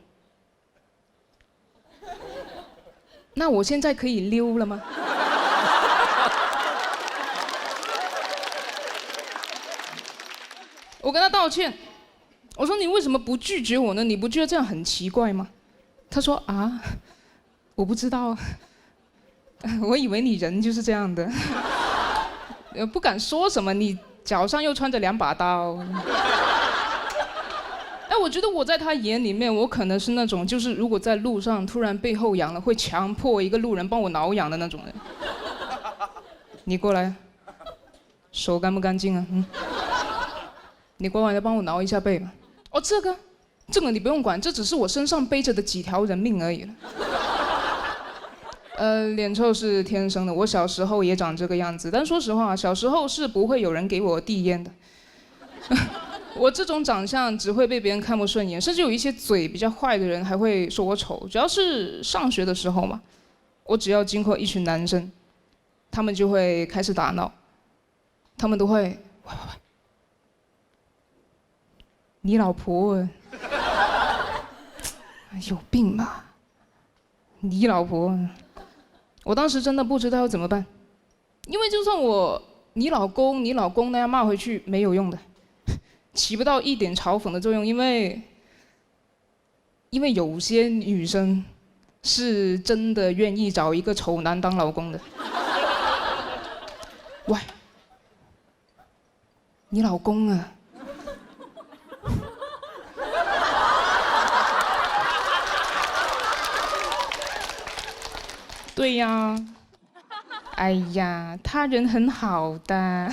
那我现在可以溜了吗？”我跟他道歉，我说：“你为什么不拒绝我呢？你不觉得这样很奇怪吗？”他说：“啊，我不知道，我以为你人就是这样的，不敢说什么。你脚上又穿着2把刀。”哎，我觉得我在他眼里面，我可能是那种，就是如果在路上突然背后痒了，会强迫一个路人帮我挠痒的那种人。你过来，手干不干净啊？你过来帮我挠一下背吧。哦，这个你不用管，这只是我身上背着的几条人命而已了。脸臭是天生的，我小时候也长这个样子，但说实话，小时候是不会有人给我递烟的。我这种长相只会被别人看不顺眼，甚至有一些嘴比较坏的人还会说我丑。主要是上学的时候嘛，我只要经过一群男生，他们就会开始打闹，他们都会喂，你老婆有病吧？你老婆，我当时真的不知道要怎么办，因为就算我你老公那样骂回去没有用的，起不到一点嘲讽的作用，因为有些女生是真的愿意找一个丑男当老公的。喂，你老公啊？对呀，哎呀，他人很好的。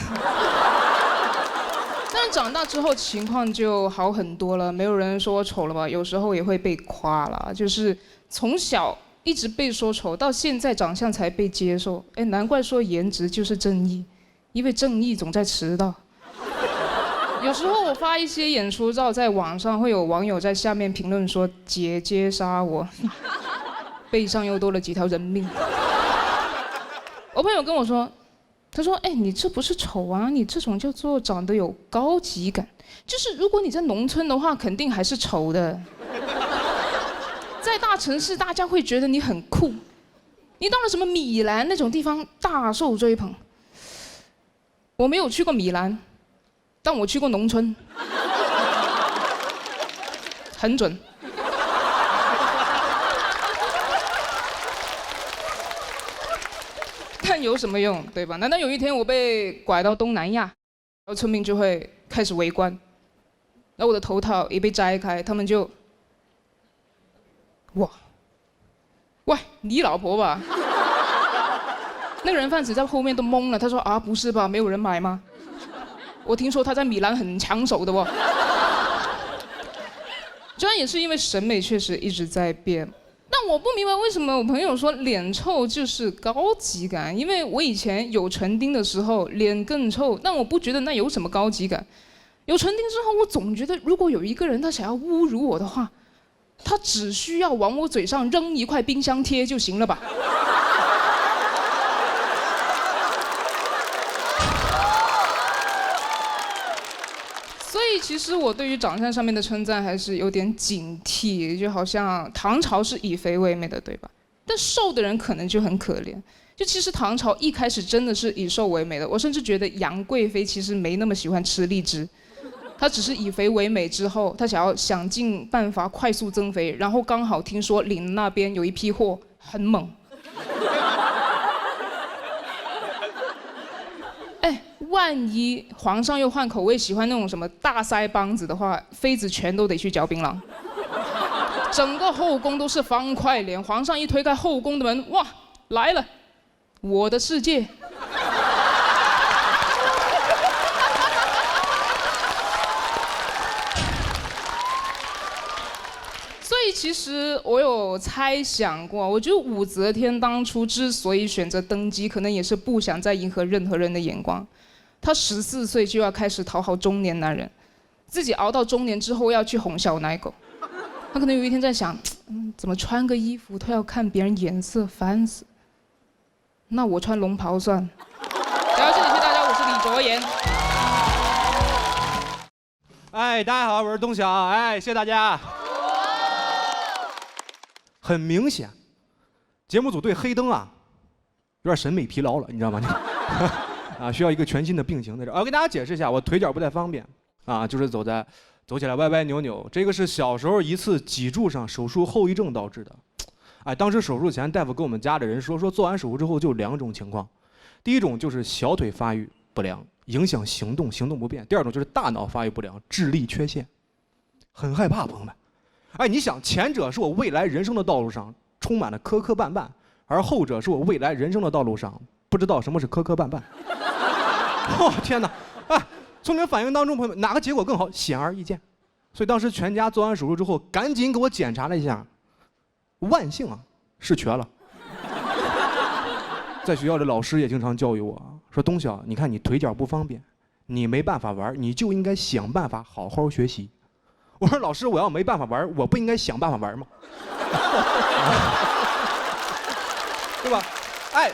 但是长大之后情况就好很多了，没有人说我丑了吧？有时候也会被夸了，就是从小一直被说丑，到现在长相才被接受。哎，难怪说颜值就是正义，因为正义总在迟到。有时候我发一些演出照在网上，会有网友在下面评论说：“姐姐杀我。”背上又多了几条人命。我朋友跟我说，他说：“哎，你这不是丑啊，你这种叫做长得有高级感。就是如果你在农村的话，肯定还是丑的。在大城市，大家会觉得你很酷。你到了什么米兰那种地方，大受追捧。我没有去过米兰，但我去过农村，很准。”但有什么用，对吧？难道有一天我被拐到东南亚，然后村民就会开始围观，然后我的头套一被摘开，他们就，哇，喂，你老婆吧？那个人贩子在后面都懵了，他说：“啊，不是吧？没有人买吗？我听说他在米兰很抢手的哦。”这样也是因为审美确实一直在变。但我不明白为什么我朋友说脸臭就是高级感，因为我以前有唇钉的时候脸更臭，但我不觉得那有什么高级感。有唇钉之后，我总觉得如果有一个人他想要侮辱我的话，他只需要往我嘴上扔一块冰箱贴就行了吧。所以其实我对于长相上面的称赞还是有点警惕，就好像唐朝是以肥为美的，对吧？但瘦的人可能就很可怜。就其实唐朝一开始真的是以瘦为美的，我甚至觉得杨贵妃其实没那么喜欢吃荔枝，她只是以肥为美之后，她想尽办法快速增肥，然后刚好听说岭那边有一批货很猛。万一皇上又换口味，喜欢那种什么大腮帮子的话，妃子全都得去嚼槟榔。整个后宫都是方块脸，皇上一推开后宫的门，哇，来了，我的世界。所以其实我有猜想过，我觉得武则天当初之所以选择登基，可能也是不想再迎合任何人的眼光。她14岁就要开始讨好中年男人，自己熬到中年之后要去哄小奶狗。她可能有一天在想，怎么穿个衣服都要看别人颜色，烦死。那我穿龙袍算了。聊到这里，谢谢大家，我是李卓妍。哎，大家好，我是东晓。哎，谢谢大家。很明显，节目组对黑灯啊，有点审美疲劳了，你知道吗？啊，需要一个全新的并行在这儿。我跟大家解释一下，我腿脚不太方便，啊，就是走起来歪歪扭扭。这个是小时候一次脊柱上手术后遗症导致的。哎，当时手术前，大夫跟我们家的人说做完手术之后就有2种情况，第一种就是小腿发育不良，影响行动不便；第二种就是大脑发育不良，智力缺陷。很害怕，朋友们。哎，你想，前者是我未来人生的道路上充满了磕磕绊绊，而后者是我未来人生的道路上不知道什么是磕磕绊绊。哦，天哪！哎，从你们反应当中，朋友们，哪个结果更好？显而易见。所以当时全家做完手术之后，赶紧给我检查了一下，万幸啊，是瘸了。在学校的老师也经常教育我说：“东晓，你看你腿脚不方便，你没办法玩，你就应该想办法好好学习。”我说：“老师，我要没办法玩，我不应该想办法玩吗？对吧？哎，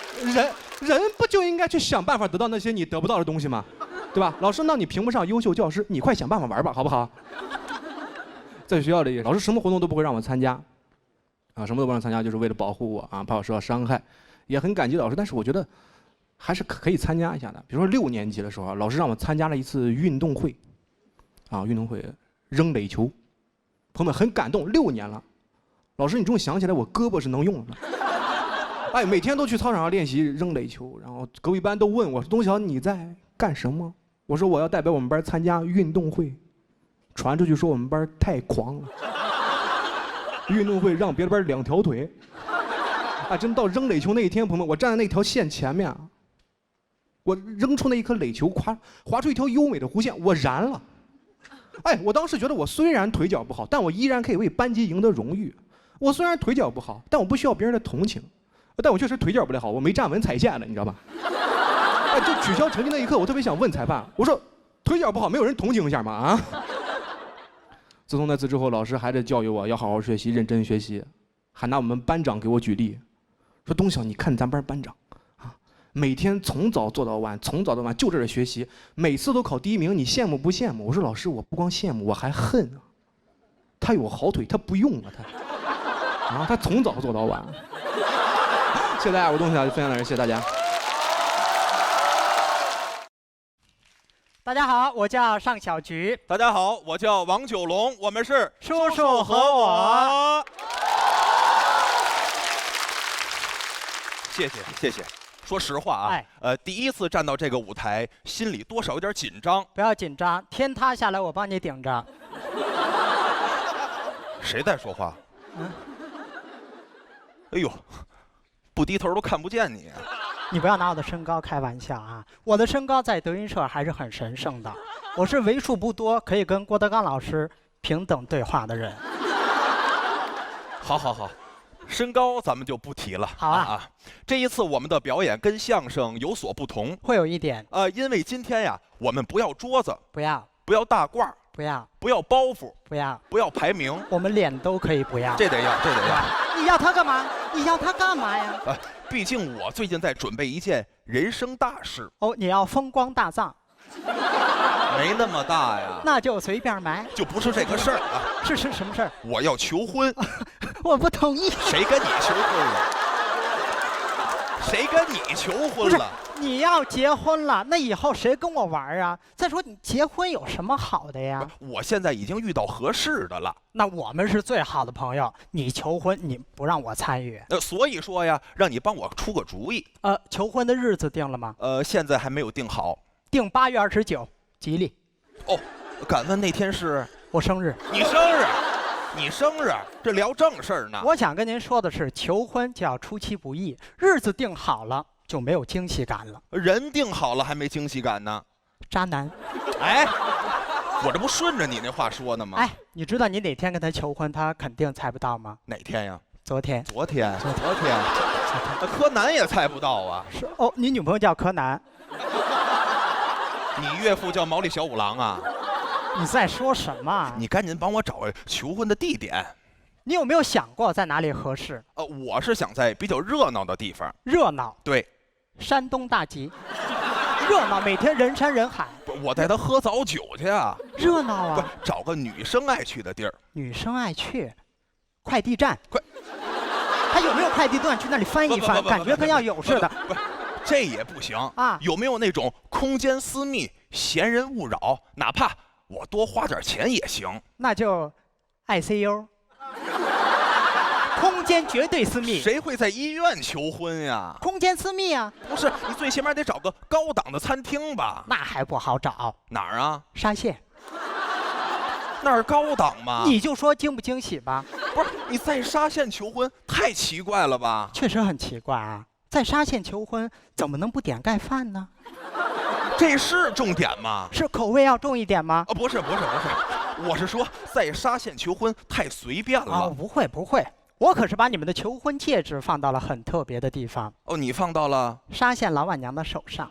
人不就应该去想办法得到那些你得不到的东西吗？对吧？老师，那你评不上优秀教师，你快想办法玩吧，好不好？”在学校里，老师什么活动都不会让我参加，啊，什么都不让参加，就是为了保护我啊，怕我受到伤害。也很感激老师，但是我觉得还是可以参加一下的。比如说6年级的时候，老师让我参加了一次运动会，啊，运动会扔垒球，朋友们很感动。6年了，老师，你终于想起来我胳膊是能用的。哎，每天都去操场上练习扔垒球，然后隔壁班都问我说：“东晓，你在干什么？”我说：“我要代表我们班参加运动会。”传出去说我们班太狂了，运动会让别的班2条腿。啊，真到扔垒球那一天，朋友们，我站在那条线前面，我扔出那一颗垒球，划出一条优美的弧线，我燃了。哎，我当时觉得我虽然腿脚不好，但我依然可以为班级赢得荣誉。我虽然腿脚不好，但我不需要别人的同情。但我确实腿脚不太好，我没站稳踩线了，你知道吧？哎，就取消成绩那一刻，我特别想问裁判，我说腿脚不好，没有人同情一下吗？啊？自从那次之后，老师还在教育我要好好学习，认真学习，还拿我们班长给我举例，说：“东晓，你看咱班班长，啊，每天从早做到晚，从早到晚就在这学习，每次都考第1名，你羡慕不羡慕？”我说：“老师，我不光羡慕，我还恨啊！他有好腿，他不用啊，他从早做到晚。”谢谢大家，我东晓就分享到这，谢谢大家。大家好，我叫尚小菊。大家好，我叫王九龙，我们是叔叔和我。谢谢。说实话啊，第一次站到这个舞台，心里多少有点紧张。不要紧张，天塌下来我帮你顶着。谁在说话？哎呦，不低头都看不见你。你不要拿我的身高开玩笑啊！我的身高在德云社还是很神圣的，我是为数不多可以跟郭德纲老师平等对话的人。好，身高咱们就不提了。好啊，这一次我们的表演跟相声有所不同，会有一点。因为今天呀，我们不要桌子，不要大褂，不要包袱，不要排名，我们脸都可以不要。这得要。你要他干嘛？你要他干嘛呀？毕竟我最近在准备一件人生大事。哦，你要风光大葬。没那么大呀。那就随便买。就不是这个事儿啊。是什么事儿？我要求婚。我不同意。谁跟你求婚了？谁跟你求婚了？你要结婚了，那以后谁跟我玩啊？再说你结婚有什么好的呀？我现在已经遇到合适的了。那我们是最好的朋友，你求婚你不让我参与。所以说呀，让你帮我出个主意。求婚的日子定了吗？现在还没有定好。定8月29，吉利。哦，敢问那天是？我生日。你生日？你生日？这聊正事儿呢。我想跟您说的是，求婚就要出其不意，日子定好了就没有惊喜感了。人定好了还没惊喜感呢。渣男。哎，我这不顺着你那话说呢吗？哎，你知道你哪天跟他求婚，他肯定猜不到吗？哪天呀？昨天。昨天。柯南也猜不到啊。是哦，你女朋友叫柯南。你岳父叫毛利小五郎啊。你在说什么？你赶紧帮我找求婚的地点。你有没有想过在哪里合适？我是想在比较热闹的地方。热闹？对。山东大集。热闹，每天人山人海。不，我带他喝早酒去啊。热闹啊！不，找个女生爱去的地儿。女生爱去，快递站。他有没有快递站？去那里翻一翻，感觉跟要有似的。不，这也不行啊！有没有那种空间私密、闲人勿扰，哪怕我多花点钱也行？那就 ICU。空间绝对私密。谁会在医院求婚呀？空间私密啊！不是，你最起码得找个高档的餐厅吧？那还不好找。哪儿啊？沙县。那儿高档吗？你就说惊不惊喜吧。不是，你在沙县求婚太奇怪了吧？确实很奇怪啊，在沙县求婚怎么能不点盖饭呢？这是重点吗？是口味要重一点吗？不是，我是说在沙县求婚太随便了。不会，我可是把你们的求婚戒指放到了很特别的地方。你放到了沙县老板娘的手上。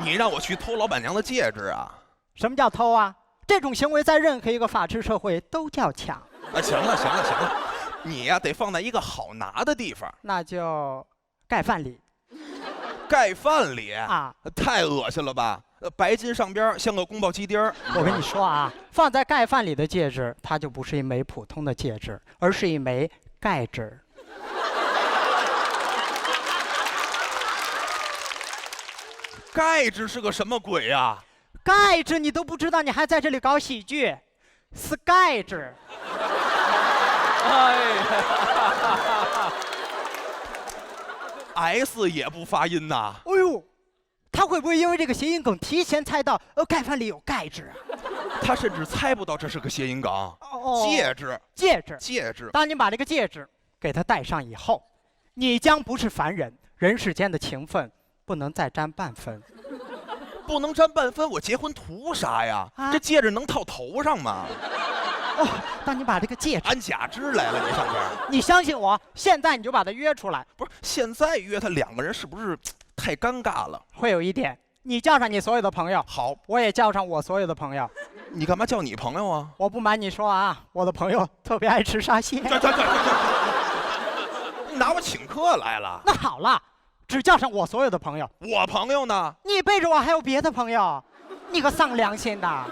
你让我去偷老板娘的戒指啊？什么叫偷啊？这种行为在任何一个法治社会都叫抢。行了，你呀得放在一个好拿的地方。那就盖饭里。盖饭里啊？太恶心了吧！白金上边像个宫保鸡丁儿。我跟你说啊，放在盖饭里的戒指，它就不是一枚普通的戒指，而是一枚钙指。钙指是个什么鬼呀？钙指你都不知道，你还在这里搞喜剧？是钙指。哎呀，S 也不发音呐。哎呦，他会不会因为这个谐音梗提前猜到盖饭里有钙质啊？他甚至猜不到这是个谐音梗。戒指。当你把这个戒指给他戴上以后，你将不是凡人，人世间的情分不能再沾半分。不能沾半分，我结婚图啥呀？这戒指能套头上吗？当你把这个戒指，安假肢来了，你上边。你相信我，现在你就把他约出来。不是，现在约他2个人是不是太尴尬了？会有一点，你叫上你所有的朋友。好，我也叫上我所有的朋友。你干嘛叫你朋友啊？我不瞒你说啊，我的朋友特别爱吃沙县。你拿我请客来了？那好了，只叫上我所有的朋友。我朋友呢？你背着我还有别的朋友，你个丧良心的！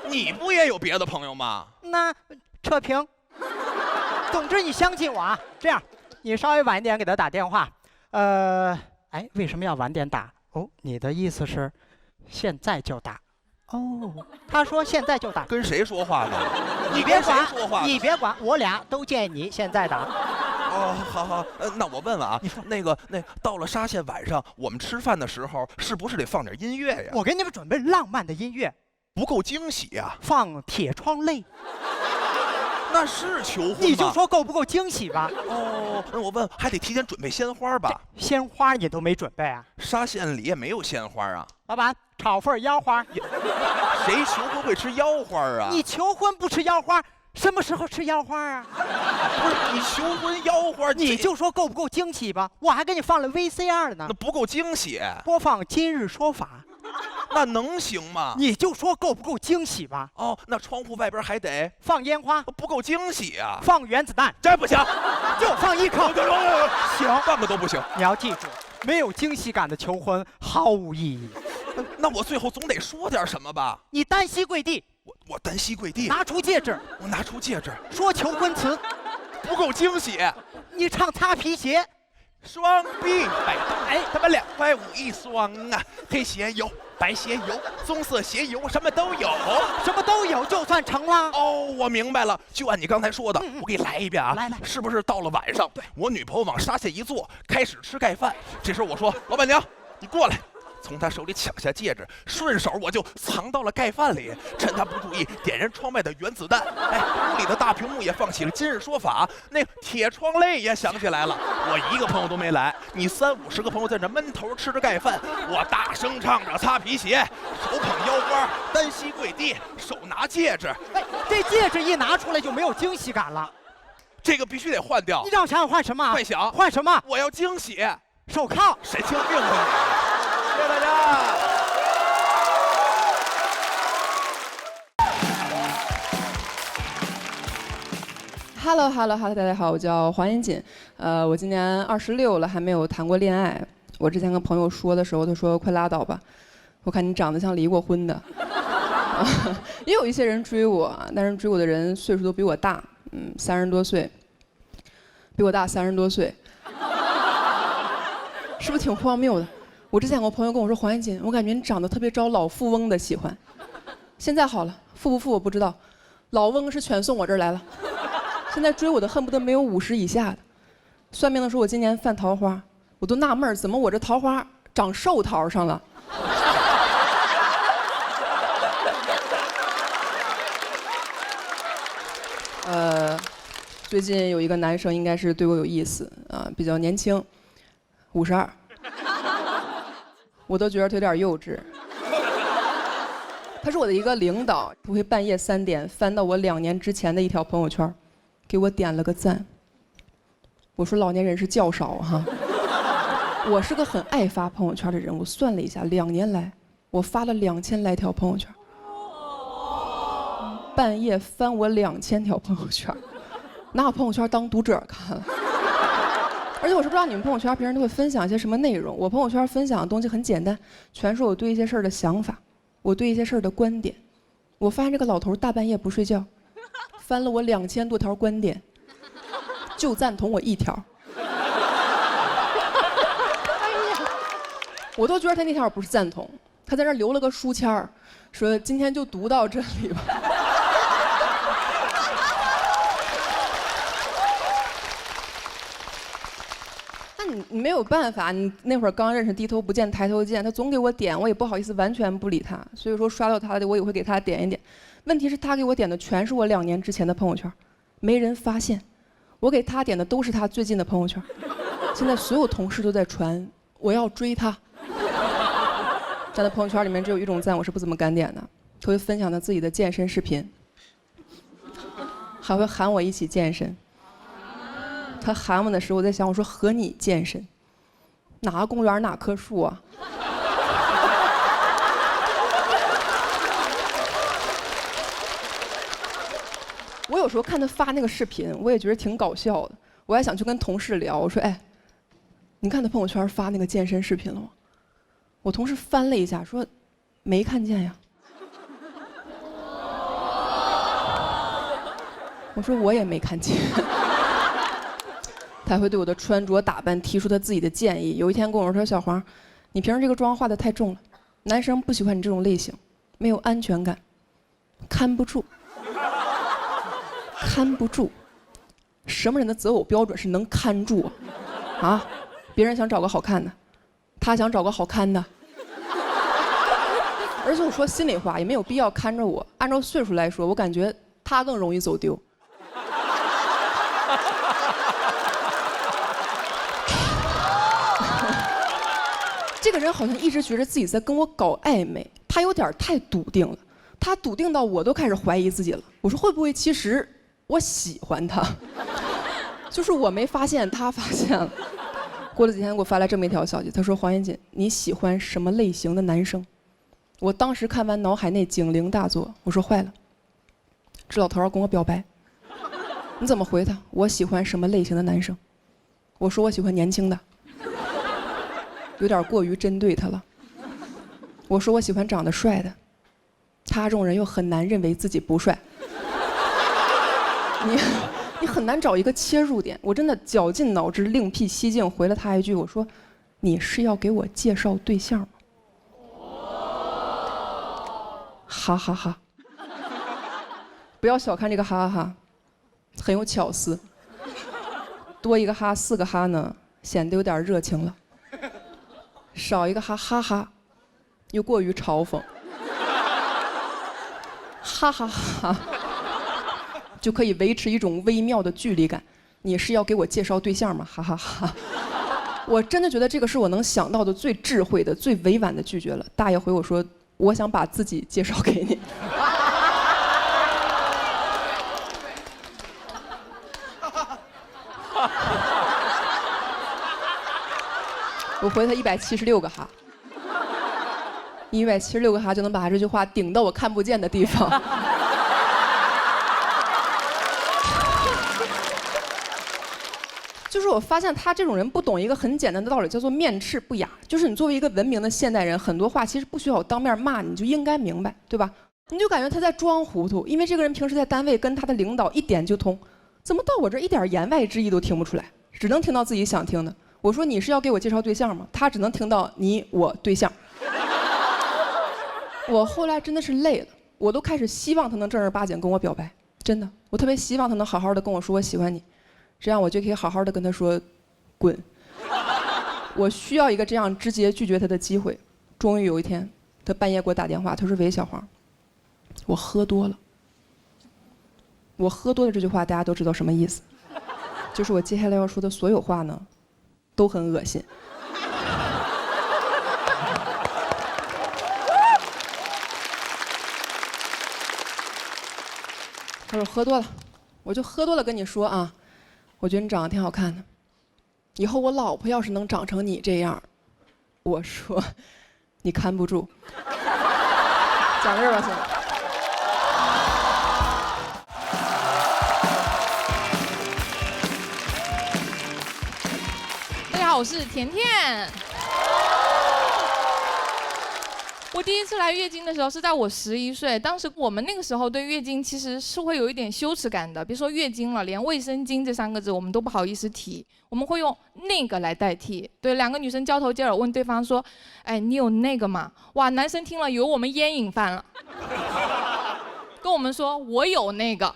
你不也有别的朋友吗？那扯平。总之你相信我啊，这样，你稍微晚一点给他打电话。为什么要晚点打？你的意思是现在就打？他说现在就打。跟谁说话呢？你别管，你别管，我俩都建议你现在打。好，那我问问啊，你说那到了沙县晚上，我们吃饭的时候，是不是得放点音乐呀？我给你们准备浪漫的音乐。不够惊喜呀！放铁窗泪。那是求婚吗？你就说够不够惊喜吧。那我问，还得提前准备鲜花吧？鲜花你都没准备啊？沙县里也没有鲜花啊。老板，炒份腰花。谁求婚会吃腰花啊？你求婚不吃腰花，什么时候吃腰花啊？不是，你求婚腰花，你就说够不够惊喜吧？我还给你放了 VCR 呢。那不够惊喜。播放今日说法。那能行吗？你就说够不够惊喜吧。那窗户外边还得放烟花，不够惊喜啊。放原子弹，这不行，就放一颗。行，半个都不行。你要记住，没有惊喜感的求婚毫无意义。那我最后总得说点什么吧？你单膝跪地，我单膝跪地，拿出戒指，我拿出戒指，说求婚词，不够惊喜。你唱擦皮鞋，双臂摆动，哎，他们2块5一双啊，黑鞋有，白鞋有，棕色鞋有，什么都有，什么都有，就算成了。哦，我明白了，就按你刚才说的，我给你来一遍啊！来，是不是到了晚上，我女朋友往沙县一坐，开始吃盖饭？这时候我说，老板娘，你过来。从他手里抢下戒指，顺手我就藏到了盖饭里，趁他不注意，点燃窗外的原子弹。哎，屋里的大屏幕也放起了今日说法，那铁窗泪也响起来了。我一个朋友都没来，你30、50个朋友在这闷头吃着盖饭，我大声唱着擦皮鞋，手捧腰花，单膝跪地，手拿戒指。哎，这戒指一拿出来就没有惊喜感了。这个必须得换掉。你让我想想换什么？快想，换什么？我要惊喜。手铐。神经病吧你！谢谢大家。Hello，大家好，我叫黄妍锦，我今年26了，还没有谈过恋爱。我之前跟朋友说的时候，他说快拉倒吧，我看你长得像离过婚的。也有一些人追我，但是追我的人岁数都比我大，30多岁，比我大30多岁，是不是挺荒谬的？我之前我朋友跟我说，黄妍锦，我感觉你长得特别招老富翁的喜欢。现在好了，富不富我不知道，老翁是全送我这儿来了。现在追我的恨不得没有50以下的。算命的说我今年犯桃花，我都纳闷怎么我这桃花长寿桃上了。最近有一个男生应该是对我有意思啊，比较年轻，52，我都觉得他有点幼稚。他是我的一个领导，他会半夜3点翻到我2年之前的一条朋友圈，给我点了个赞。我说老年人是较少哈，我是个很爱发朋友圈的人，我算了一下，2年来我发了2000来条朋友圈，半夜翻我2000条朋友圈，拿我朋友圈当读者看了。而且我是不知道你们朋友圈平时都会分享一些什么内容，我朋友圈分享的东西很简单，全是我对一些事儿的想法，我对一些事儿的观点。我发现这个老头大半夜不睡觉，翻了我2000多条观点，就赞同我1条。我都觉得他那条不是赞同，他在那儿留了个书签儿，说今天就读到这里吧。你没有办法，你那会儿刚认识，低头不见抬头见，他总给我点，我也不好意思完全不理他，所以说刷到他的我也会给他点一点。问题是，他给我点的全是我2年之前的朋友圈，没人发现，我给他点的都是他最近的朋友圈。现在所有同事都在传我要追他，在他朋友圈里面只有一种赞我是不怎么敢点的，他会分享他自己的健身视频，还会喊我一起健身。他喊我的时候，我在想，我说和你健身，哪个公园哪棵树啊？我有时候看他发那个视频，我也觉得挺搞笑的。我还想去跟同事聊，我说：“哎，你看他朋友圈发那个健身视频了吗？”我同事翻了一下，说：“没看见呀。”我说：“我也没看见。”他会对我的穿着打扮提出他自己的建议。有一天跟我说：“小黄，你平时这个妆化得太重了，男生不喜欢你这种类型，没有安全感，看不住，看不住。什么人的择偶标准是能看住啊？啊，别人想找个好看的，他想找个好看的。而且我说心里话，也没有必要看着我。按照岁数来说，我感觉他更容易走丢。”这个人好像一直觉得自己在跟我搞暧昧，他有点太笃定了，他笃定到我都开始怀疑自己了。我说会不会其实我喜欢他，就是我没发现，他发现了。过了几天给我发来这么一条消息，他说：“黄妍锦，你喜欢什么类型的男生？”我当时看完脑海内警铃大作，我说坏了，这老头要跟我表白。你怎么回他？我喜欢什么类型的男生？我说我喜欢年轻的。有点过于针对他了。我说我喜欢长得帅的，他这种人又很难认为自己不帅。你很难找一个切入点。我真的绞尽脑汁，另辟蹊径，回了他一句，我说：“你是要给我介绍对象吗？”哈哈哈！不要小看这个哈哈哈，很有巧思。多一个哈，4个哈呢，显得有点热情了；少一个哈，哈哈，又过于嘲讽。哈哈哈！就可以维持一种微妙的距离感。你是要给我介绍对象吗？哈哈哈！我真的觉得这个是我能想到的最智慧的、最委婉的拒绝了。大爷回我说：“我想把自己介绍给你。”我回他176个哈，176个哈就能把这句话顶到我看不见的地方。就是我发现他这种人不懂一个很简单的道理，叫做面赤不雅。就是你作为一个文明的现代人，很多话其实不需要我当面骂你就应该明白，对吧？你就感觉他在装糊涂，因为这个人平时在单位跟他的领导一点就通，怎么到我这一点言外之意都听不出来，只能听到自己想听的。我说你是要给我介绍对象吗？他只能听到你我对象。我后来真的是累了，我都开始希望他能正儿八经跟我表白，真的，我特别希望他能好好的跟我说我喜欢你。这样我就可以好好的跟他说，滚。我需要一个这样直接拒绝他的机会。终于有一天，他半夜给我打电话，他说：“喂，小黄，我喝多了。”我喝多了这句话大家都知道什么意思，就是我接下来要说的所有话呢，都很恶心。他说喝多了，我就喝多了跟你说啊。我觉得你长得挺好看的，以后我老婆要是能长成你这样，我说你看不住。讲到这儿吧，现在。大家好，我是甜甜。我第一次来月经的时候是在我11岁，当时我们那个时候对月经其实是会有一点羞耻感的，别说月经了，连卫生巾这3个字我们都不好意思提，我们会用那个来代替。对，2个女生交头接耳问对方说：“哎，你有那个吗？”哇，男生听了以为我们烟瘾犯了，跟我们说：“我有那个，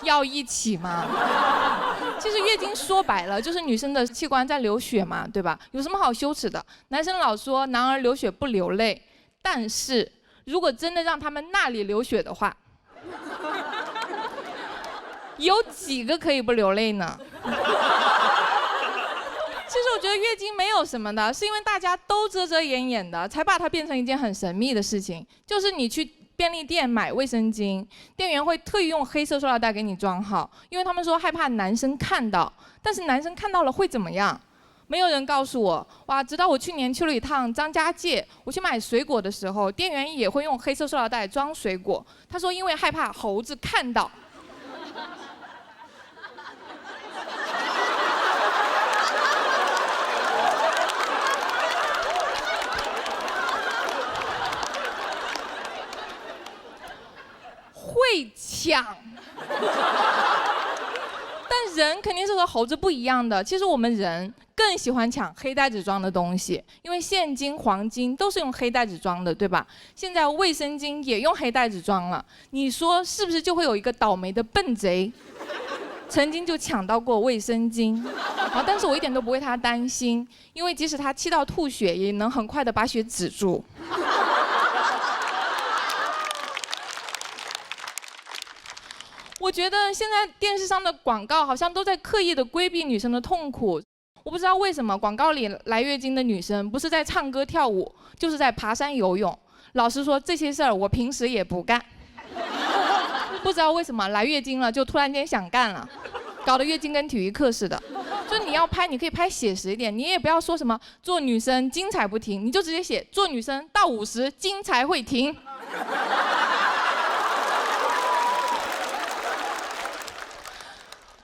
要一起吗？”其实月经说白了就是女生的器官在流血嘛，对吧？有什么好羞耻的？男生老说男儿流血不流泪，但是如果真的让他们那里流血的话，有几个可以不流泪呢？其实我觉得月经没有什么的，是因为大家都遮遮掩掩的，才把它变成一件很神秘的事情。就是你去便利店买卫生巾，店员会特意用黑色塑料袋给你装好，因为他们说害怕男生看到，但是男生看到了会怎么样？没有人告诉我。哇，直到我去年去了一趟张家界，我去买水果的时候，店员也会用黑色塑料袋装水果。他说因为害怕猴子看到。会抢，但人肯定是和猴子不一样的。其实我们人更喜欢抢黑袋子装的东西，因为现金、黄金都是用黑袋子装的，对吧？现在卫生巾也用黑袋子装了，你说是不是就会有一个倒霉的笨贼，曾经就抢到过卫生巾？啊，但是我一点都不为他担心，因为即使他气到吐血，也能很快的把血止住。我觉得现在电视上的广告好像都在刻意的规避女生的痛苦。我不知道为什么广告里来月经的女生不是在唱歌跳舞，就是在爬山游泳。老实说，这些事儿我平时也不干。不知道为什么来月经了就突然间想干了，搞得月经跟体育课似的。就你要拍，你可以拍写实一点，你也不要说什么做女生精彩不停，你就直接写做女生到50精彩会停。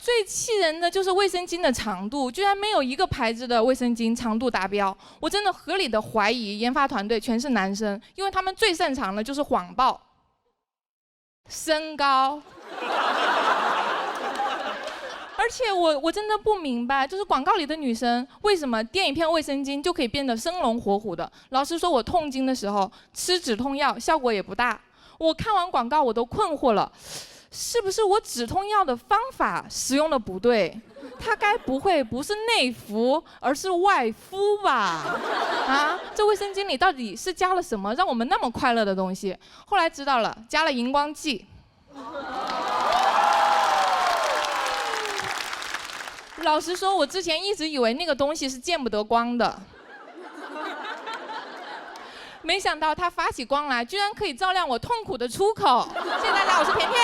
最气人的就是卫生巾的长度，居然没有一个牌子的卫生巾长度达标。我真的合理的怀疑研发团队全是男生，因为他们最擅长的就是谎报身高。而且我真的不明白，就是广告里的女生为什么垫一片卫生巾就可以变得生龙活虎的？老实说，我痛经的时候吃止痛药效果也不大。我看完广告我都困惑了，是不是我止痛药的方法使用的不对？它该不会不是内服，而是外敷吧？啊，这卫生巾里到底是加了什么让我们那么快乐的东西？后来知道了，加了荧光剂。老实说，我之前一直以为那个东西是见不得光的，没想到它发起光来，居然可以照亮我痛苦的出口。谢谢大家，我是甜甜。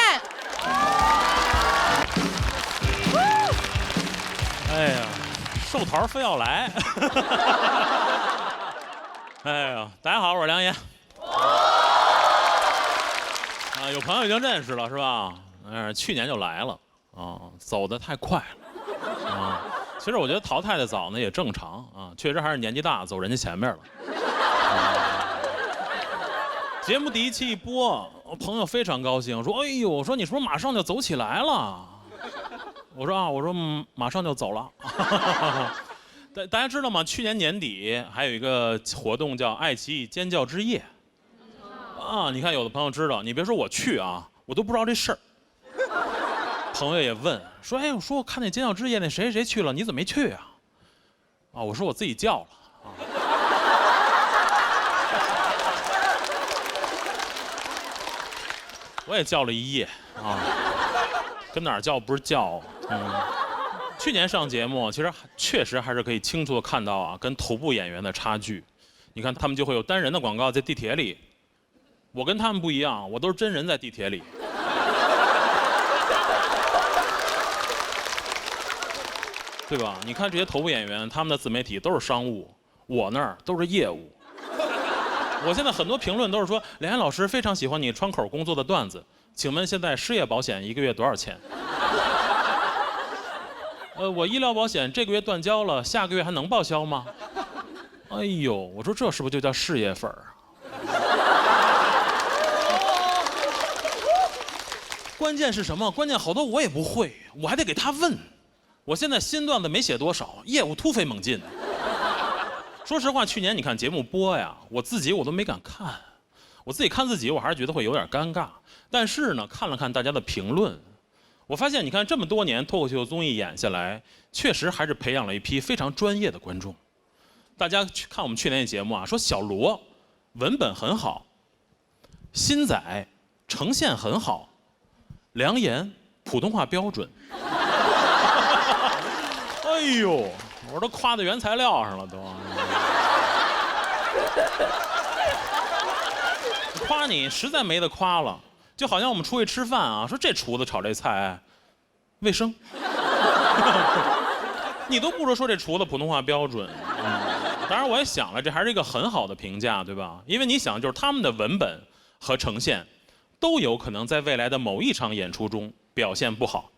哎呀，寿桃非要来。哎呀，大家好，我是梁岩。啊，有朋友已经认识了是吧？去年就来了啊，走得太快了。啊，其实我觉得淘汰的早呢也正常啊，确实还是年纪大走人家前面了。节目第一期一播，我朋友非常高兴，说：“哎呦，我说你是不是马上就走起来了？”我说：“啊，我说马上就走了。”大家知道吗？去年年底还有一个活动叫爱奇艺尖叫之夜。啊，你看有的朋友知道，你别说我去啊，我都不知道这事儿。朋友也问说：“哎，我说我看那尖叫之夜那谁谁去了，你怎么没去啊？”啊，我说我自己叫了。啊，我也叫了一夜啊，跟哪儿叫不是叫。去年上节目，其实确实还是可以清楚的看到啊，跟头部演员的差距。你看他们就会有单人的广告在地铁里，我跟他们不一样，我都是真人在地铁里。对吧？你看这些头部演员，他们的自媒体都是商务，我那儿都是业务。我现在很多评论都是说，梁岩老师非常喜欢你窗口工作的段子，请问现在失业保险1个月多少钱？我医疗保险这个月断交了，下个月还能报销吗？哎呦，我说这是不是就叫事业粉儿？关键是什么？关键好多我也不会，我还得给他问。我现在新段子没写多少，业务突飞猛进。说实话，去年你看节目播呀，我自己我都没敢看，我自己看自己，我还是觉得会有点尴尬。但是呢，看了看大家的评论，我发现你看这么多年脱口秀综艺演下来，确实还是培养了一批非常专业的观众。大家去看我们去年的节目啊，说小罗文本很好，新仔呈现很好，梁岩普通话标准。哎呦，我都夸到原材料上了都。夸你实在没得夸了，就好像我们出去吃饭啊，说这厨子炒这菜卫生，你都不如说这厨子普通话标准。当然我也想了，这还是一个很好的评价，对吧？因为你想，就是他们的文本和呈现都有可能在未来的某一场演出中表现不好，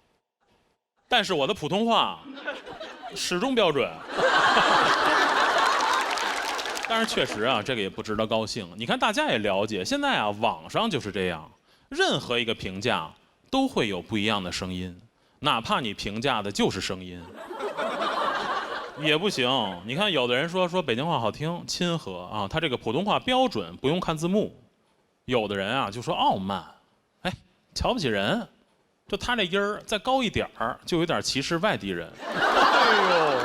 但是我的普通话始终标准。但是确实啊，这个也不值得高兴。你看大家也了解，现在啊网上就是这样，任何一个评价都会有不一样的声音，哪怕你评价的就是声音也不行。你看有的人说北京话好听亲和啊，他这个普通话标准不用看字幕。有的人啊就说傲慢，哎，瞧不起人，就他这音儿再高一点儿就有点歧视外地人。哎呦，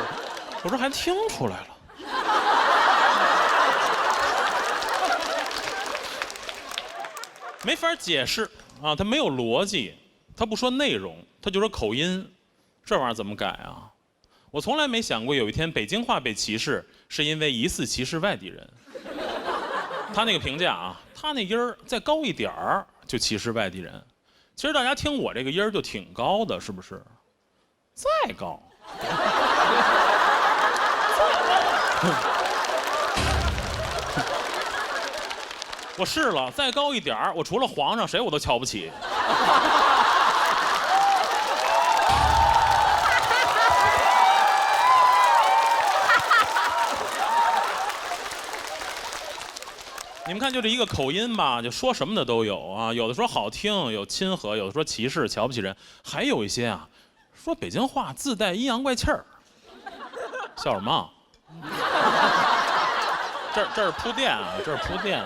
我说还听出来了。没法解释啊，他没有逻辑，他不说内容，他就说口音，这玩意儿怎么改啊？我从来没想过有一天北京话被歧视是因为疑似歧视外地人。他那个评价啊，他那音儿再高一点儿就歧视外地人。其实大家听我这个音儿就挺高的，是不是？再高。我试了，再高一点儿，我除了皇上谁我都瞧不起。你们看，就这一个口音吧，就说什么的都有啊。有的说好听，有亲和；有的说歧视、瞧不起人；还有一些啊，说北京话自带阴阳怪气儿。笑什么？这是铺垫啊，这是铺垫。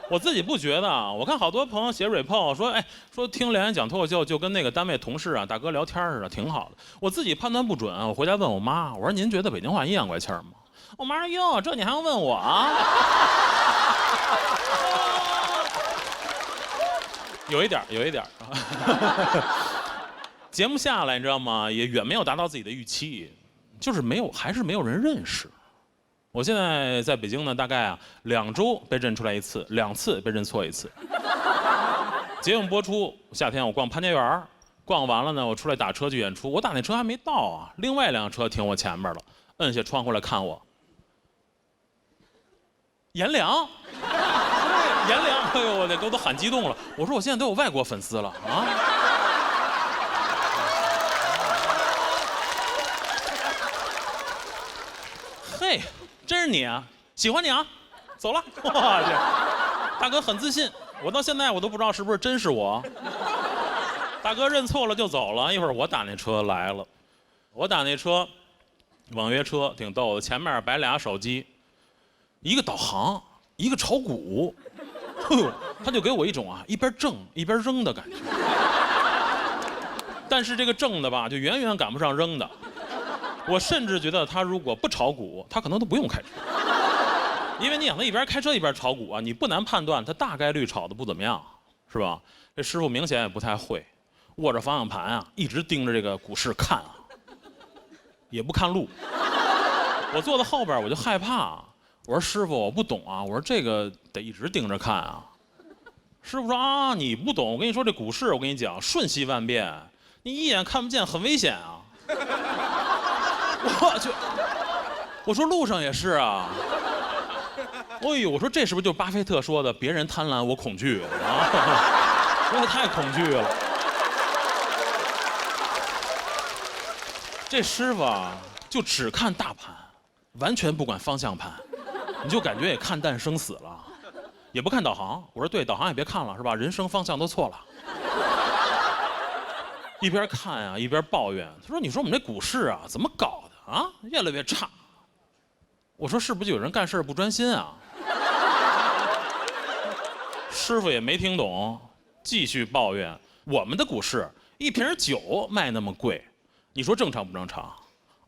我自己不觉得啊，我看好多朋友写 report 说，哎，说听梁岩讲脱口秀就跟那个单位同事啊、大哥聊天似的，挺好的。我自己判断不准，我回家问我妈，我说您觉得北京话阴阳怪气儿吗？我妈说哟，这你还用问我啊？有一点。节目下来，你知道吗？也远没有达到自己的预期，就是还是没有人认识。我现在在北京呢，大概2周被认出来一次，2次被认错一次。节目播出，夏天我逛潘家园，逛完了呢，我出来打车去演出，我打那车还没到啊，另外2辆车停我前面了，摁下窗户来看我。颜良，哎呦，我这都喊激动了。我说我现在都有外国粉丝了啊！嘿，真是你啊！喜欢你啊！走了，我去，大哥很自信，我到现在我都不知道是不是真是我。大哥认错了就走了，一会儿我打那车来了，我打那车，网约车挺逗的，前面摆俩手机。一个导航，一个炒股，哎呦，他就给我一种啊一边挣一边扔的感觉。但是这个挣的吧，就远远赶不上扔的。我甚至觉得他如果不炒股，他可能都不用开车，因为你想他一边开车一边炒股啊，你不难判断他大概率炒的不怎么样，是吧？这师傅明显也不太会，握着方向盘啊，一直盯着这个股市看啊，也不看路。我坐在后边我就害怕。我说师傅，我不懂啊。我说这个得一直盯着看啊。师傅说啊，你不懂。我跟你说这股市，我跟你讲，瞬息万变，你一眼看不见，很危险啊。我说路上也是啊。哎呦，我说这是不是就巴菲特说的，别人贪婪我恐惧啊？我也太恐惧了。这师傅啊，就只看大盘，完全不管方向盘。你就感觉也看淡生死了，也不看导航。我说对，导航也别看了，是吧？人生方向都错了。一边看啊，一边抱怨。他说：“你说我们这股市啊，怎么搞的啊？越来越差。”我说：“是不是就有人干事不专心啊？”师傅也没听懂，继续抱怨：“我们的股市一瓶酒卖那么贵，你说正常不正常？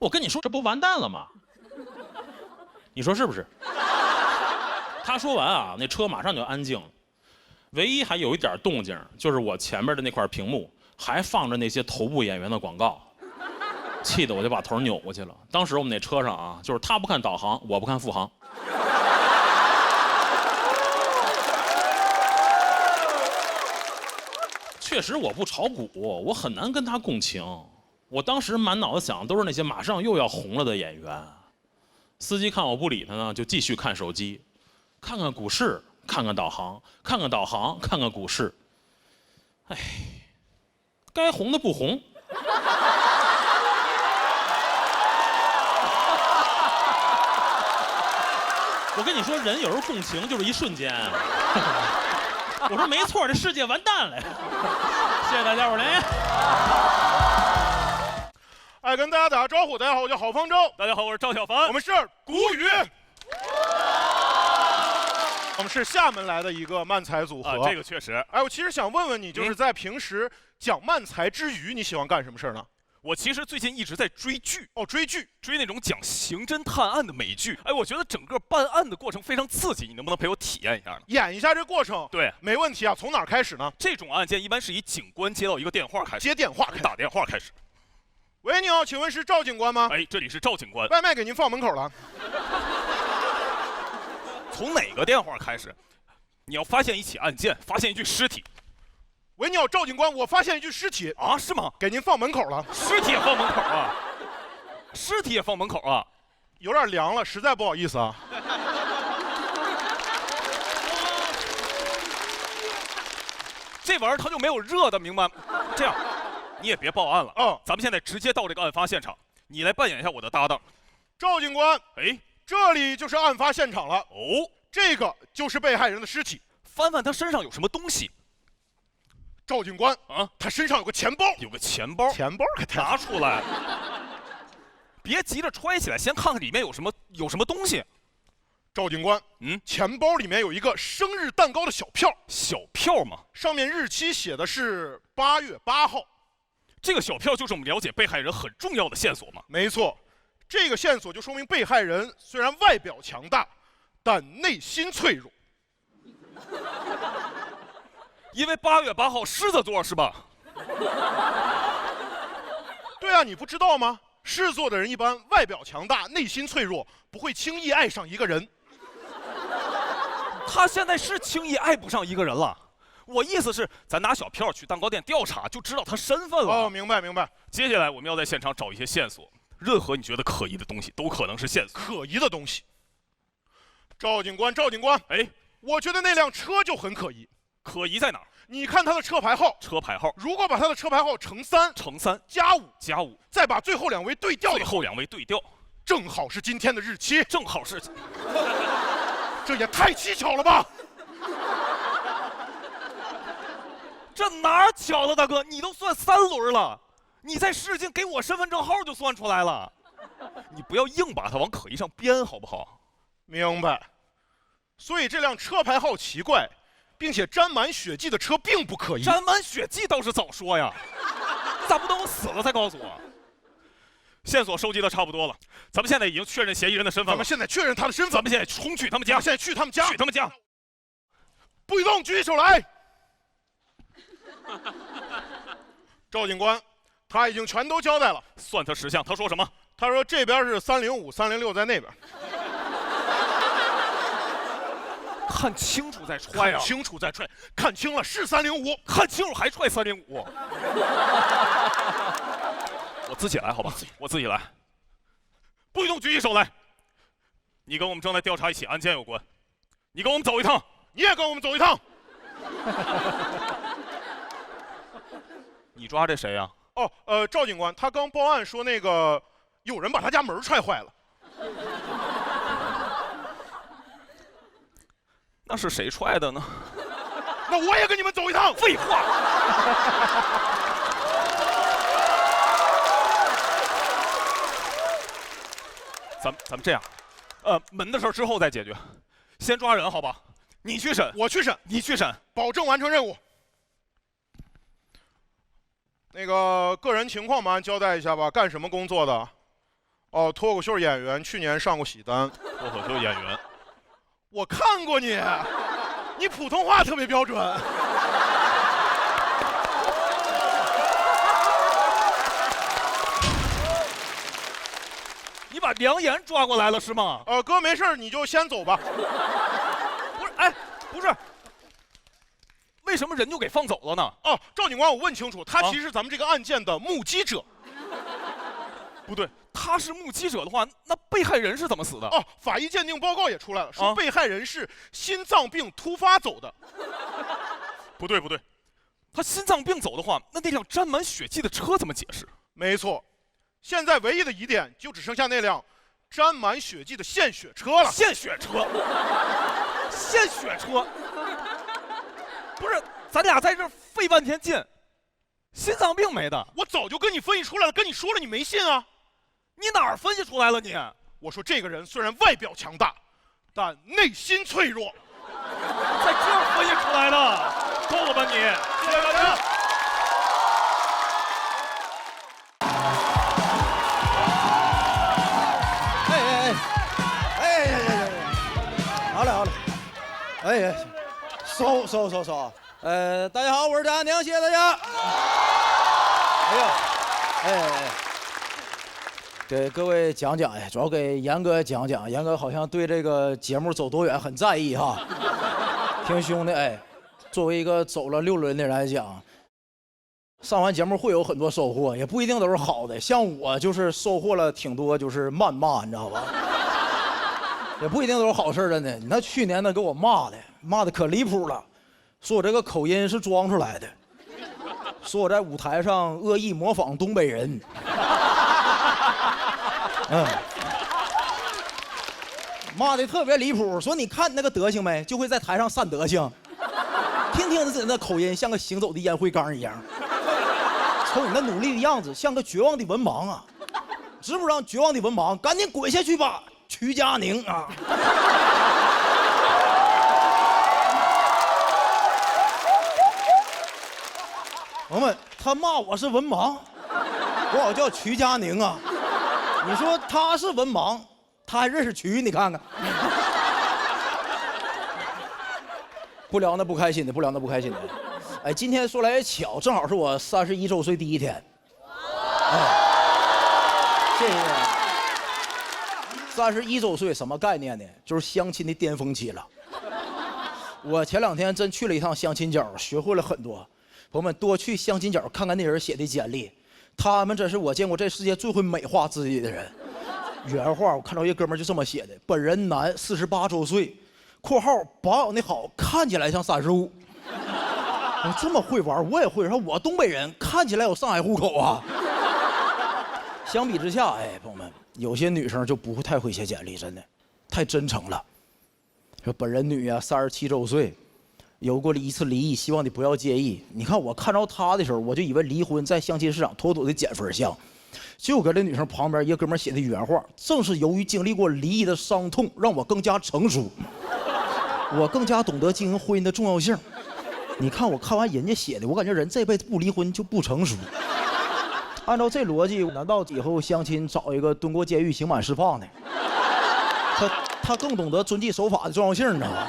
我跟你说，这不完蛋了吗？你说是不是？”他说完啊，那车马上就安静了，唯一还有一点动静，就是我前面的那块屏幕还放着那些头部演员的广告，气得我就把头扭过去了。当时我们那车上啊，就是他不看导航，我不看副航。确实我不炒股，我很难跟他共情。我当时满脑子想的都是那些马上又要红了的演员。司机看我不理他呢，就继续看手机，看看股市，看看导航，看看导航，看看股市。哎，该红的不红。我跟你说，人有时候共情就是一瞬间。我说没错，这世界完蛋了。谢谢大家伙儿。哎，跟大家打个招呼，大家好，我叫郝方舟。大家好，我是赵小凡。我们是古语，我们是厦门来的一个漫才组合。啊，这个确实。哎，我其实想问问你，就是在平时讲漫才之余，你喜欢干什么事儿呢？我其实最近一直在追剧。哦，追剧，追那种讲刑侦探案的美剧。哎，我觉得整个办案的过程非常刺激，你能不能陪我体验一下呢？演一下这过程？对，没问题啊。从哪儿开始呢？这种案件一般是以警官接到一个电话开始。接电话，打电话开始。喂，你好，请问是赵警官吗？哎，这里是赵警官。外卖给您放门口了。从哪个电话开始？你要发现一起案件，发现一具尸体。喂，你好，赵警官，我发现一具尸体啊，是吗？给您放门口了。尸体也放门口啊？尸体也放门口啊？有点凉了，实在不好意思啊。这玩意儿它就没有热的，明白？这样。你也别报案了啊！咱们现在直接到这个案发现场，你来扮演一下我的搭档，赵警官。哎，这里就是案发现场了。哦，这个就是被害人的尸体。翻翻他身上有什么东西？赵警官啊，他身上有个钱包。有个钱包。钱包可太拿出来。别急着揣起来，先看看里面有什么东西。赵警官，钱包里面有一个生日蛋糕的小票。小票吗？上面日期写的是8月8号。这个小票就是我们了解被害人很重要的线索吗？没错，这个线索就说明被害人虽然外表强大，但内心脆弱。因为8月8号狮子座是吧？对啊，你不知道吗？狮子座的人一般外表强大，内心脆弱，不会轻易爱上一个人。他现在是轻易爱不上一个人了。我意思是，咱拿小票去蛋糕店调查，就知道他身份了。哦，明白明白。接下来我们要在现场找一些线索，任何你觉得可疑的东西都可能是线索。可疑的东西。赵警官，赵警官，哎，我觉得那辆车就很可疑。可疑在哪儿？你看他的车牌号。车牌号。如果把他的车牌号乘3加5加5，再把最后2位对调。最后2位对调，正好是今天的日期。正好是。这也太蹊跷了吧！这哪儿巧了，大哥？你都算3轮了，你在试镜给我身份证号就算出来了，你不要硬把它往可疑上编，好不好？明白。所以这辆车牌号奇怪，并且沾满血迹的车并不可疑。沾满血迹倒是早说呀！你咋不等我死了才告诉我？线索收集的差不多了，咱们现在已经确认嫌疑人的身份了。咱们现在确认他的身份。咱们现在冲去他们家。现在去他们家。去他们家。不许动，举起手来。赵警官，他已经全都交代了。算他识相。他说什么？他说这边是305、306在那边。看清楚再揣呀！看清楚再揣，看清了是305，看清楚还揣305。我自己来，好吧？我自己来。不许动，举起手来。你跟我们正在调查一起案件有关，你跟我们走一趟。你也跟我们走一趟。你抓这谁呀？哦，赵警官，他刚报案说那个有人把他家门踹坏了。那是谁踹的呢？那我也跟你们走一趟。废话。咱们这样，门的事之后再解决，先抓人好吧？你去审，我去审，你去审，保证完成任务。那个个人情况麻烦交代一下吧，干什么工作的？哦，脱口秀演员，去年上过喜单。脱口秀演员，我看过你，你普通话特别标准。你把梁岩抓过来了是吗？哥没事，你就先走吧。不是，哎，不是，为什么人就给放走了呢？哦，赵警官，我问清楚，他其实是咱们这个案件的目击者。不对，他是目击者的话，那被害人是怎么死的？哦，法医鉴定报告也出来了，说被害人是心脏病突发走的。不对，他心脏病走的话，那辆沾满血迹的车怎么解释？没错。现在唯一的疑点就只剩下那辆沾满血迹的献血车了。献血车，献血车，不是，咱俩在这费半天劲，心脏病没的。我早就跟你分析出来了，跟你说了，你没信啊？你哪儿分析出来了你？我说这个人虽然外表强大，但内心脆弱。在这儿分析出来的，够了吧你？谢谢大家。好了，哎，收，大家好，我是张安宁，谢谢大家。给各位讲讲，主要给严哥讲讲，严哥好像对这个节目走多远很在意哈，挺凶的。作为一个走了6轮的人来讲，上完节目会有很多收获，也不一定都是好的。像我就是收获了挺多，就是谩骂，你知道吧？也不一定都是好事真的。你那去年给我骂的可离谱了，说我这个口音是装出来的，说我在舞台上恶意模仿东北人。骂的特别离谱，说你看你那个德行没，就会在台上散德行，听听自己那口音像个行走的烟灰缸一样，瞅你那努力的样子像个绝望的文盲啊，知不知道绝望的文盲赶紧滚下去吧，曲佳宁啊！朋友们，他骂我是文盲，我好叫曲佳宁啊！你说他是文盲，他还认识曲？你看看，不聊那不开心的，不聊那不开心的。哎，今天说来也巧，正好是我31周岁第一天。哎，谢谢。31周岁什么概念呢？就是相亲的巅峰期了。我前2天真去了一趟相亲角，学会了很多。朋友们多去相亲角看看那人写的简历，他们真是我见过这世界最会美化自己的人。原话我看到一哥们就这么写的：本人男，48周岁（括号保养的好，看起来像35）。我这么会玩，我也会。说我东北人，看起来有上海户口啊。相比之下，哎，朋友们，有些女生就不会太会写简历，真的太真诚了。说本人女啊，37周岁。有过一次离异，希望你不要介意。你看我看到他的时候，我就以为离婚在相亲市场妥妥的减分项。就搁这女生旁边一个哥们写的原话，正是由于经历过离异的伤痛，让我更加成熟，我更加懂得经营婚姻的重要性。你看我看完人家写的，我感觉人这辈子不离婚就不成熟。按照这逻辑，难道以后相亲找一个蹲过监狱刑满释放的？他更懂得遵纪守法的重要性，你知道吗？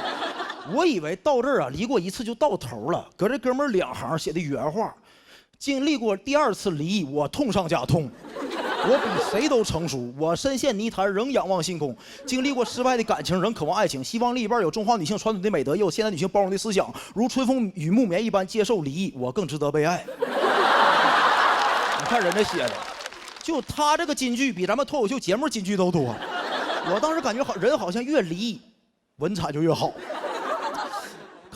我以为到这儿啊，离过一次就到头了。搁这哥们儿2行写的原话，经历过第2次离异，我痛上加痛，我比谁都成熟。我深陷泥潭，仍仰望星空。经历过失败的感情，仍渴望爱情。希望另一半有中华女性传统的美德，也有现代女性包容的思想，如春风与木棉一般接受离异。我更值得被爱。你看人家写的，就他这个金句比咱们脱口秀节目金句都多。我当时感觉人好像越离异，文采就越好。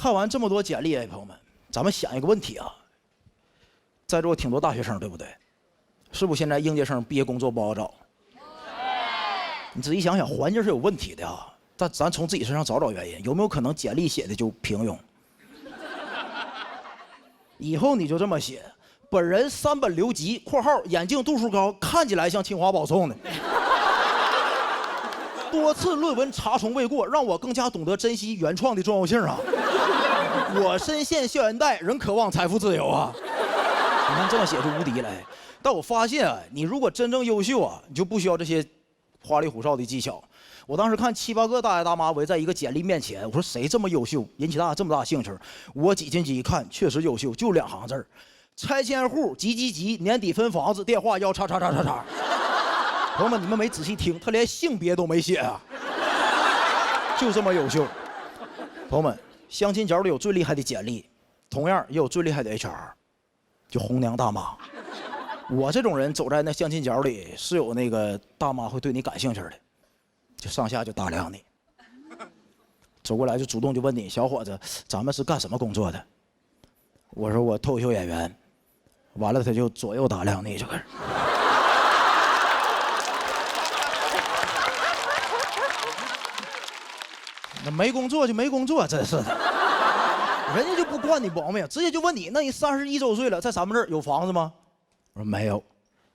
看完这么多简历，哎，朋友们，咱们想一个问题啊，在座挺多大学生，对不对？是不是现在应届生毕业工作不好找？你仔细想想，环境是有问题的啊。但咱从自己身上找找原因，有没有可能简历写的就平庸？以后你就这么写：本人3本留级（括号眼镜度数高，看起来像清华保送的）。多次论文查重未过，让我更加懂得珍惜原创的重要性啊！我深陷校园贷，仍渴望财富自由啊！你看这么写就无敌了。但我发现啊，你如果真正优秀啊，你就不需要这些花里胡哨的技巧。我当时看7、8个大爷大妈围在一个简历面前，我说谁这么优秀，引起大家这么大兴趣？我挤进去一看，确实优秀，就2行字儿：拆迁户急急急，年底分房子，电话要叉叉叉叉叉。朋友们，你们没仔细听，他连性别都没写啊，就这么优秀。朋友们，相亲角里有最厉害的简历，同样也有最厉害的 HR， 就红娘大妈。我这种人走在那相亲角里，是有那个大妈会对你感兴趣的，就上下就打量你，走过来就主动就问你：小伙子，咱们是干什么工作的？我说我脱口秀演员。完了他就左右打量你，就开始。那没工作就没工作，真是的。人家就不惯你毛病，直接就问你：那你31周岁了，在咱们这儿有房子吗？我说没有。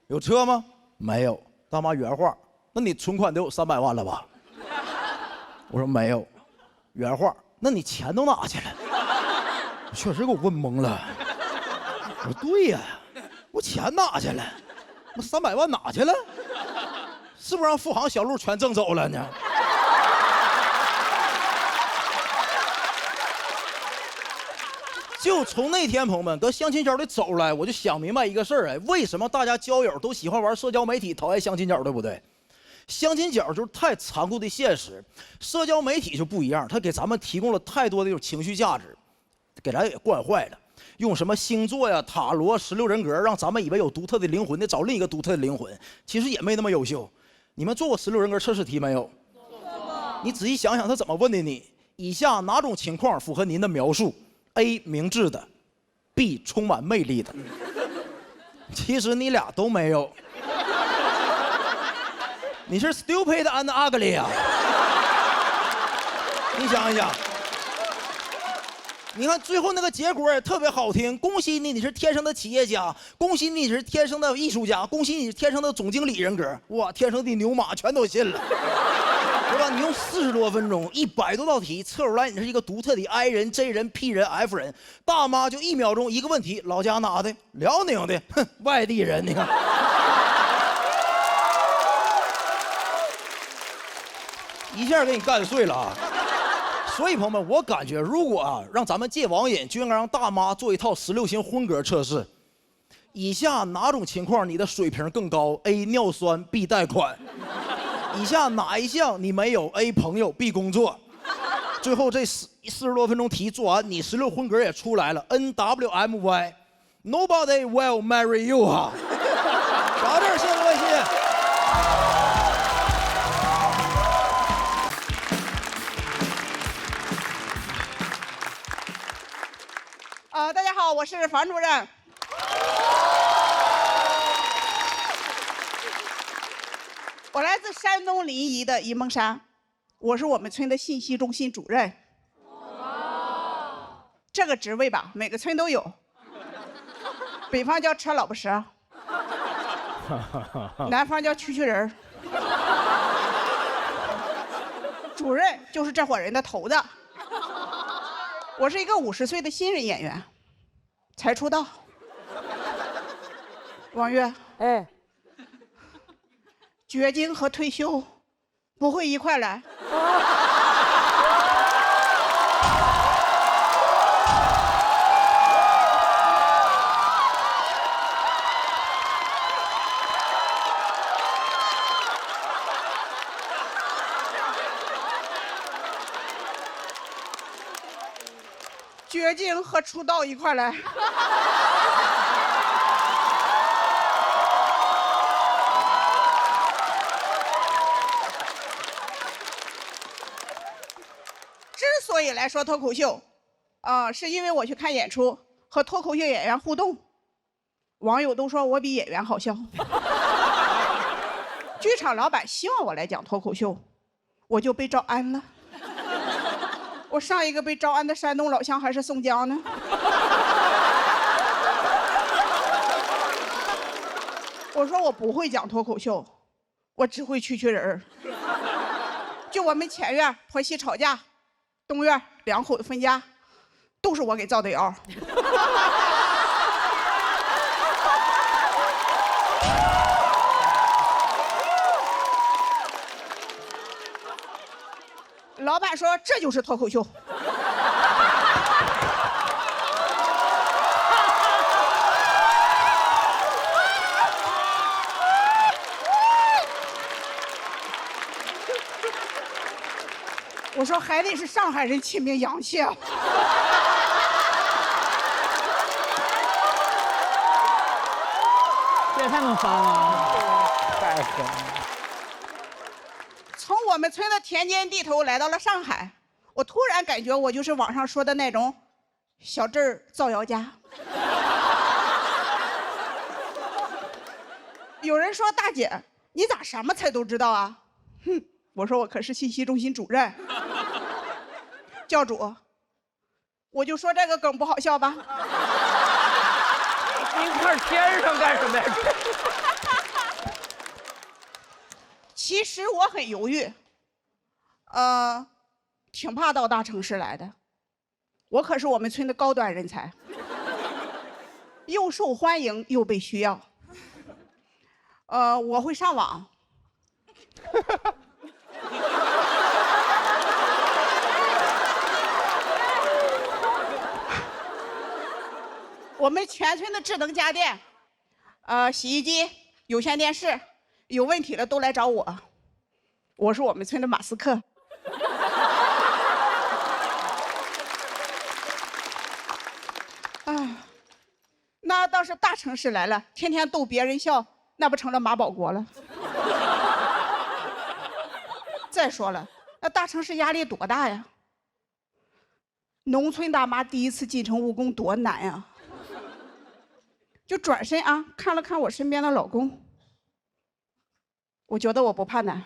有车吗？没有。大妈原话：那你存款得有300万了吧？我说没有。原话：那你钱都哪去了？确实给我问懵了。我说对呀，我钱哪去了？我300万哪去了？是不是让富航小路全挣走了呢？就从那天，朋友们，搁相亲角里走来，我就想明白一个事儿，哎，为什么大家交友都喜欢玩社交媒体，讨厌相亲角，对不对？相亲角就是太残酷的现实，社交媒体就不一样，它给咱们提供了太多的这种情绪价值，给咱也惯坏了。用什么星座呀、塔罗、16人格，让咱们以为有独特的灵魂的找另一个独特的灵魂，其实也没那么优秀。你们做过16人格测试题没有？你仔细想想，他怎么问的你？以下哪种情况符合您的描述 ？A. 明智的 ，B. 充满魅力的。其实你俩都没有，你是 stupid and ugly 啊！你想一想，你看最后那个结果也特别好听，恭喜你，你是天生的企业家，恭喜你是天生的艺术家，恭喜你是天生的总经理人格，哇，天生的牛马全都信了，对吧？你用40多分钟，100多道题测出来你是一个独特的 I 人、J 人、P 人、F 人，大妈就1秒钟一个问题，老家哪的？辽宁的，哼，外地人，你看。一下给你干碎了啊！所以朋友们，我感觉如果啊让咱们戒网瘾，就应该让大妈做一套16型婚格测试。以下哪种情况你的水平更高 ？A. 尿酸 B. 贷款。以下哪一项你没有 ？A. 朋友 B. 工作。最后这40多分钟题做完，你16婚格也出来了 ，NWMY。Nobody will marry you 哈。讲到这儿，谢谢各位，谢谢。大家好，我是房主任。我来自山东临沂的沂蒙山，我是我们村的信息中心主任。这个职位吧，每个村都有。北方叫车老婆蛇，南方叫蛐蛐人。主任就是这伙人的头子。我是一个50岁的新人演员，才出道。王月，哎，绝经和退休不会一块来。绝经和出道一块来。之所以来说脱口秀，是因为我去看演出和脱口秀演员互动，网友都说我比演员好笑。剧场老板希望我来讲脱口秀，我就被招安了。我上一个被招安的山东老乡还是宋江呢。我说我不会讲脱口秀，我只会蛐蛐人儿。就我们前院婆媳吵架，东院2口子分家，都是我给造的谣。老板说这就是脱口秀。我说还得是上海人亲民洋气啊。别太能翻了，太狠了。从我们村的田间地头来到了上海，我突然感觉我就是网上说的那种小镇儿造谣家。有人说大姐，你咋什么菜都知道啊？哼，我说我可是信息中心主任。教主，我就说这个梗不好笑吧？您看天上干什么呀？其实我很犹豫，挺怕到大城市来的。我可是我们村的高端人才，又受欢迎又被需要。我会上网。我们全村的智能家电，洗衣机、有线电视，有问题的都来找我。我是我们村的马斯克。那倒是大城市来了，天天逗别人笑，那不成了马保国了？再说了，那大城市压力多大呀？农村大妈第一次进城务工多难呀！就转身啊，看了看我身边的老公，我觉得我不怕难。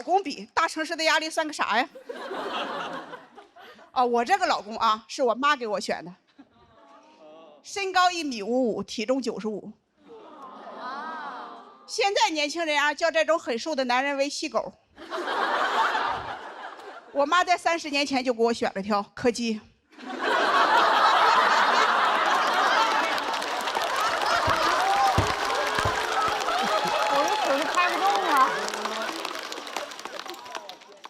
公比，大城市的压力算个啥呀？啊，我这个老公啊，是我妈给我选的，身高1.55米，体重95。现在年轻人啊，叫这种很瘦的男人为细狗。我妈在30年前就给我选了条柯基。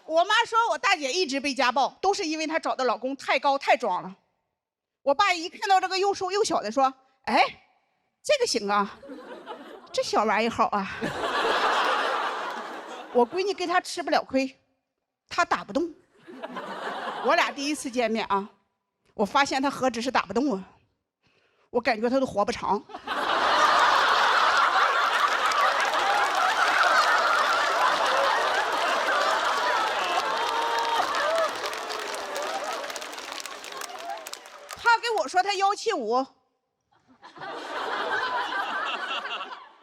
我妈说我大姐一直被家暴，都是因为她找的老公太高太壮了。我爸一看到这个又瘦又小的，说：“哎，这个行啊，这小玩意好啊。”我闺女跟他吃不了亏，他打不动。我俩第一次见面啊，我发现他何止是打不动啊，我感觉他都活不长。他跟我说他175，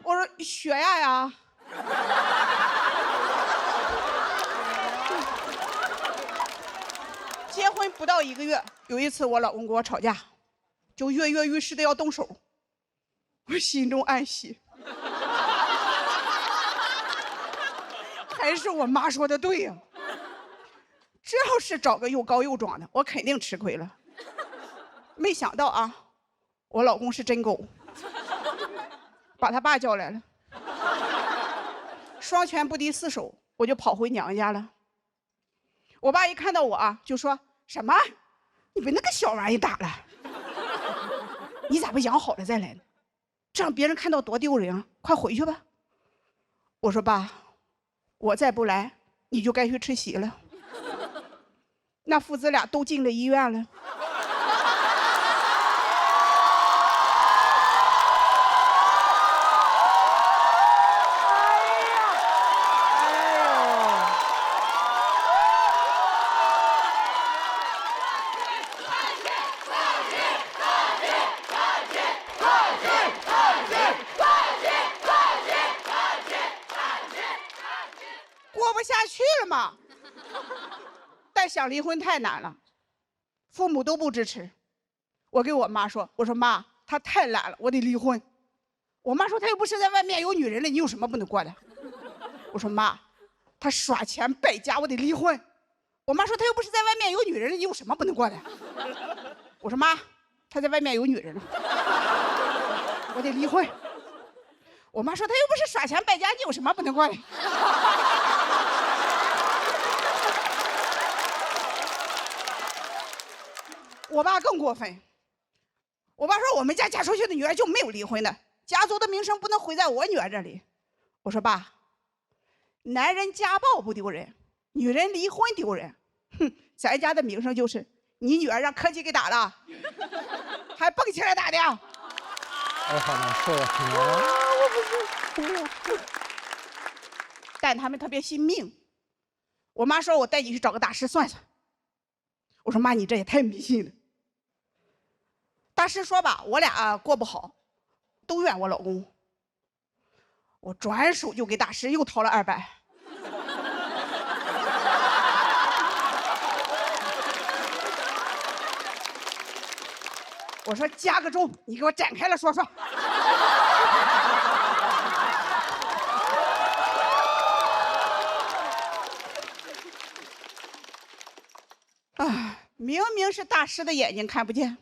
我说学呀。结婚不到1个月，有一次我老公跟我吵架，就跃跃欲试的要动手，我心中暗喜，还是我妈说的对呀，这要是找个又高又壮的，我肯定吃亏了。没想到啊，我老公是真狗，把他爸叫来了，双拳不敌4手，我就跑回娘家了。我爸一看到我啊，就说什么：“你被那个小玩意打了，你咋不养好了再来呢？这让别人看到多丢人啊！快回去吧。”我说：“爸，我再不来，你就该去吃席了。”那父子俩都进了医院了。过不下去了嘛，但想离婚太难了，父母都不支持。我跟我妈说：“我说妈，他太懒了，我得离婚。”我妈说：“他又不是在外面有女人了，你有什么不能过的？”我说：“妈，他耍钱败家，我得离婚。”我妈说：“他又不是在外面有女人了，你有什么不能过的？”我说：“妈，他在外面有女人了，我得离婚。”我妈说：“他又不是耍钱败家，你有什么不能过的？”我爸更过分，我爸说我们家嫁出去的女儿就没有离婚的，家族的名声不能毁在我女儿这里。我说爸，男人家暴不丢人，女人离婚丢人。哼，咱家的名声就是你女儿让柯基给打了，还蹦起来打的。哎，好难受啊！我不是，但他们特别信命。我妈说我带你去找个大师算算。我说妈，你这也太迷信了。大师说吧，我俩过不好，都怨我老公。我转手就给大师又掏了200。我说加个钟，你给我展开了说说。啊，明明是大师的眼睛看不见。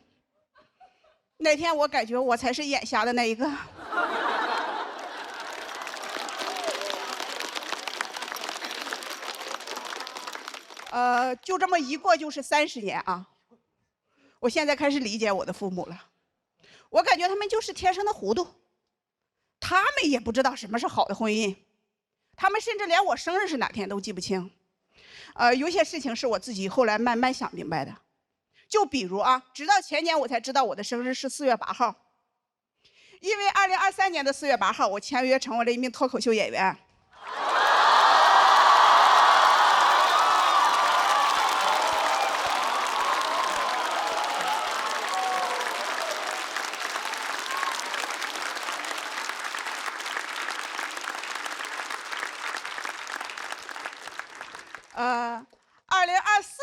那天我感觉我才是眼瞎的那一个。就这么一过就是30年啊。我现在开始理解我的父母了，我感觉他们就是天生的糊涂，他们也不知道什么是好的婚姻，他们甚至连我生日是哪天都记不清。有些事情是我自己后来慢慢想明白的，就比如啊，直到前年我才知道我的生日是4月8号，因为2023年的4月8号，我签约成为了一名脱口秀演员。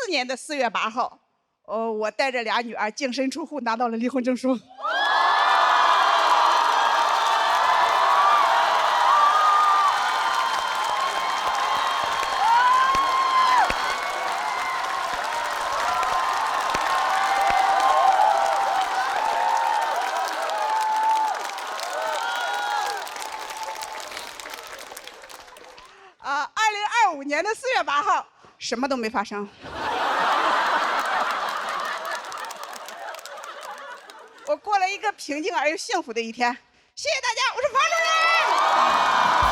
年的4月8号，我带着俩女儿净身出户拿到了离婚证书。2025年的4月8号，什么都没发生。我过了一个平静而又幸福的一天。谢谢大家，我是房主任。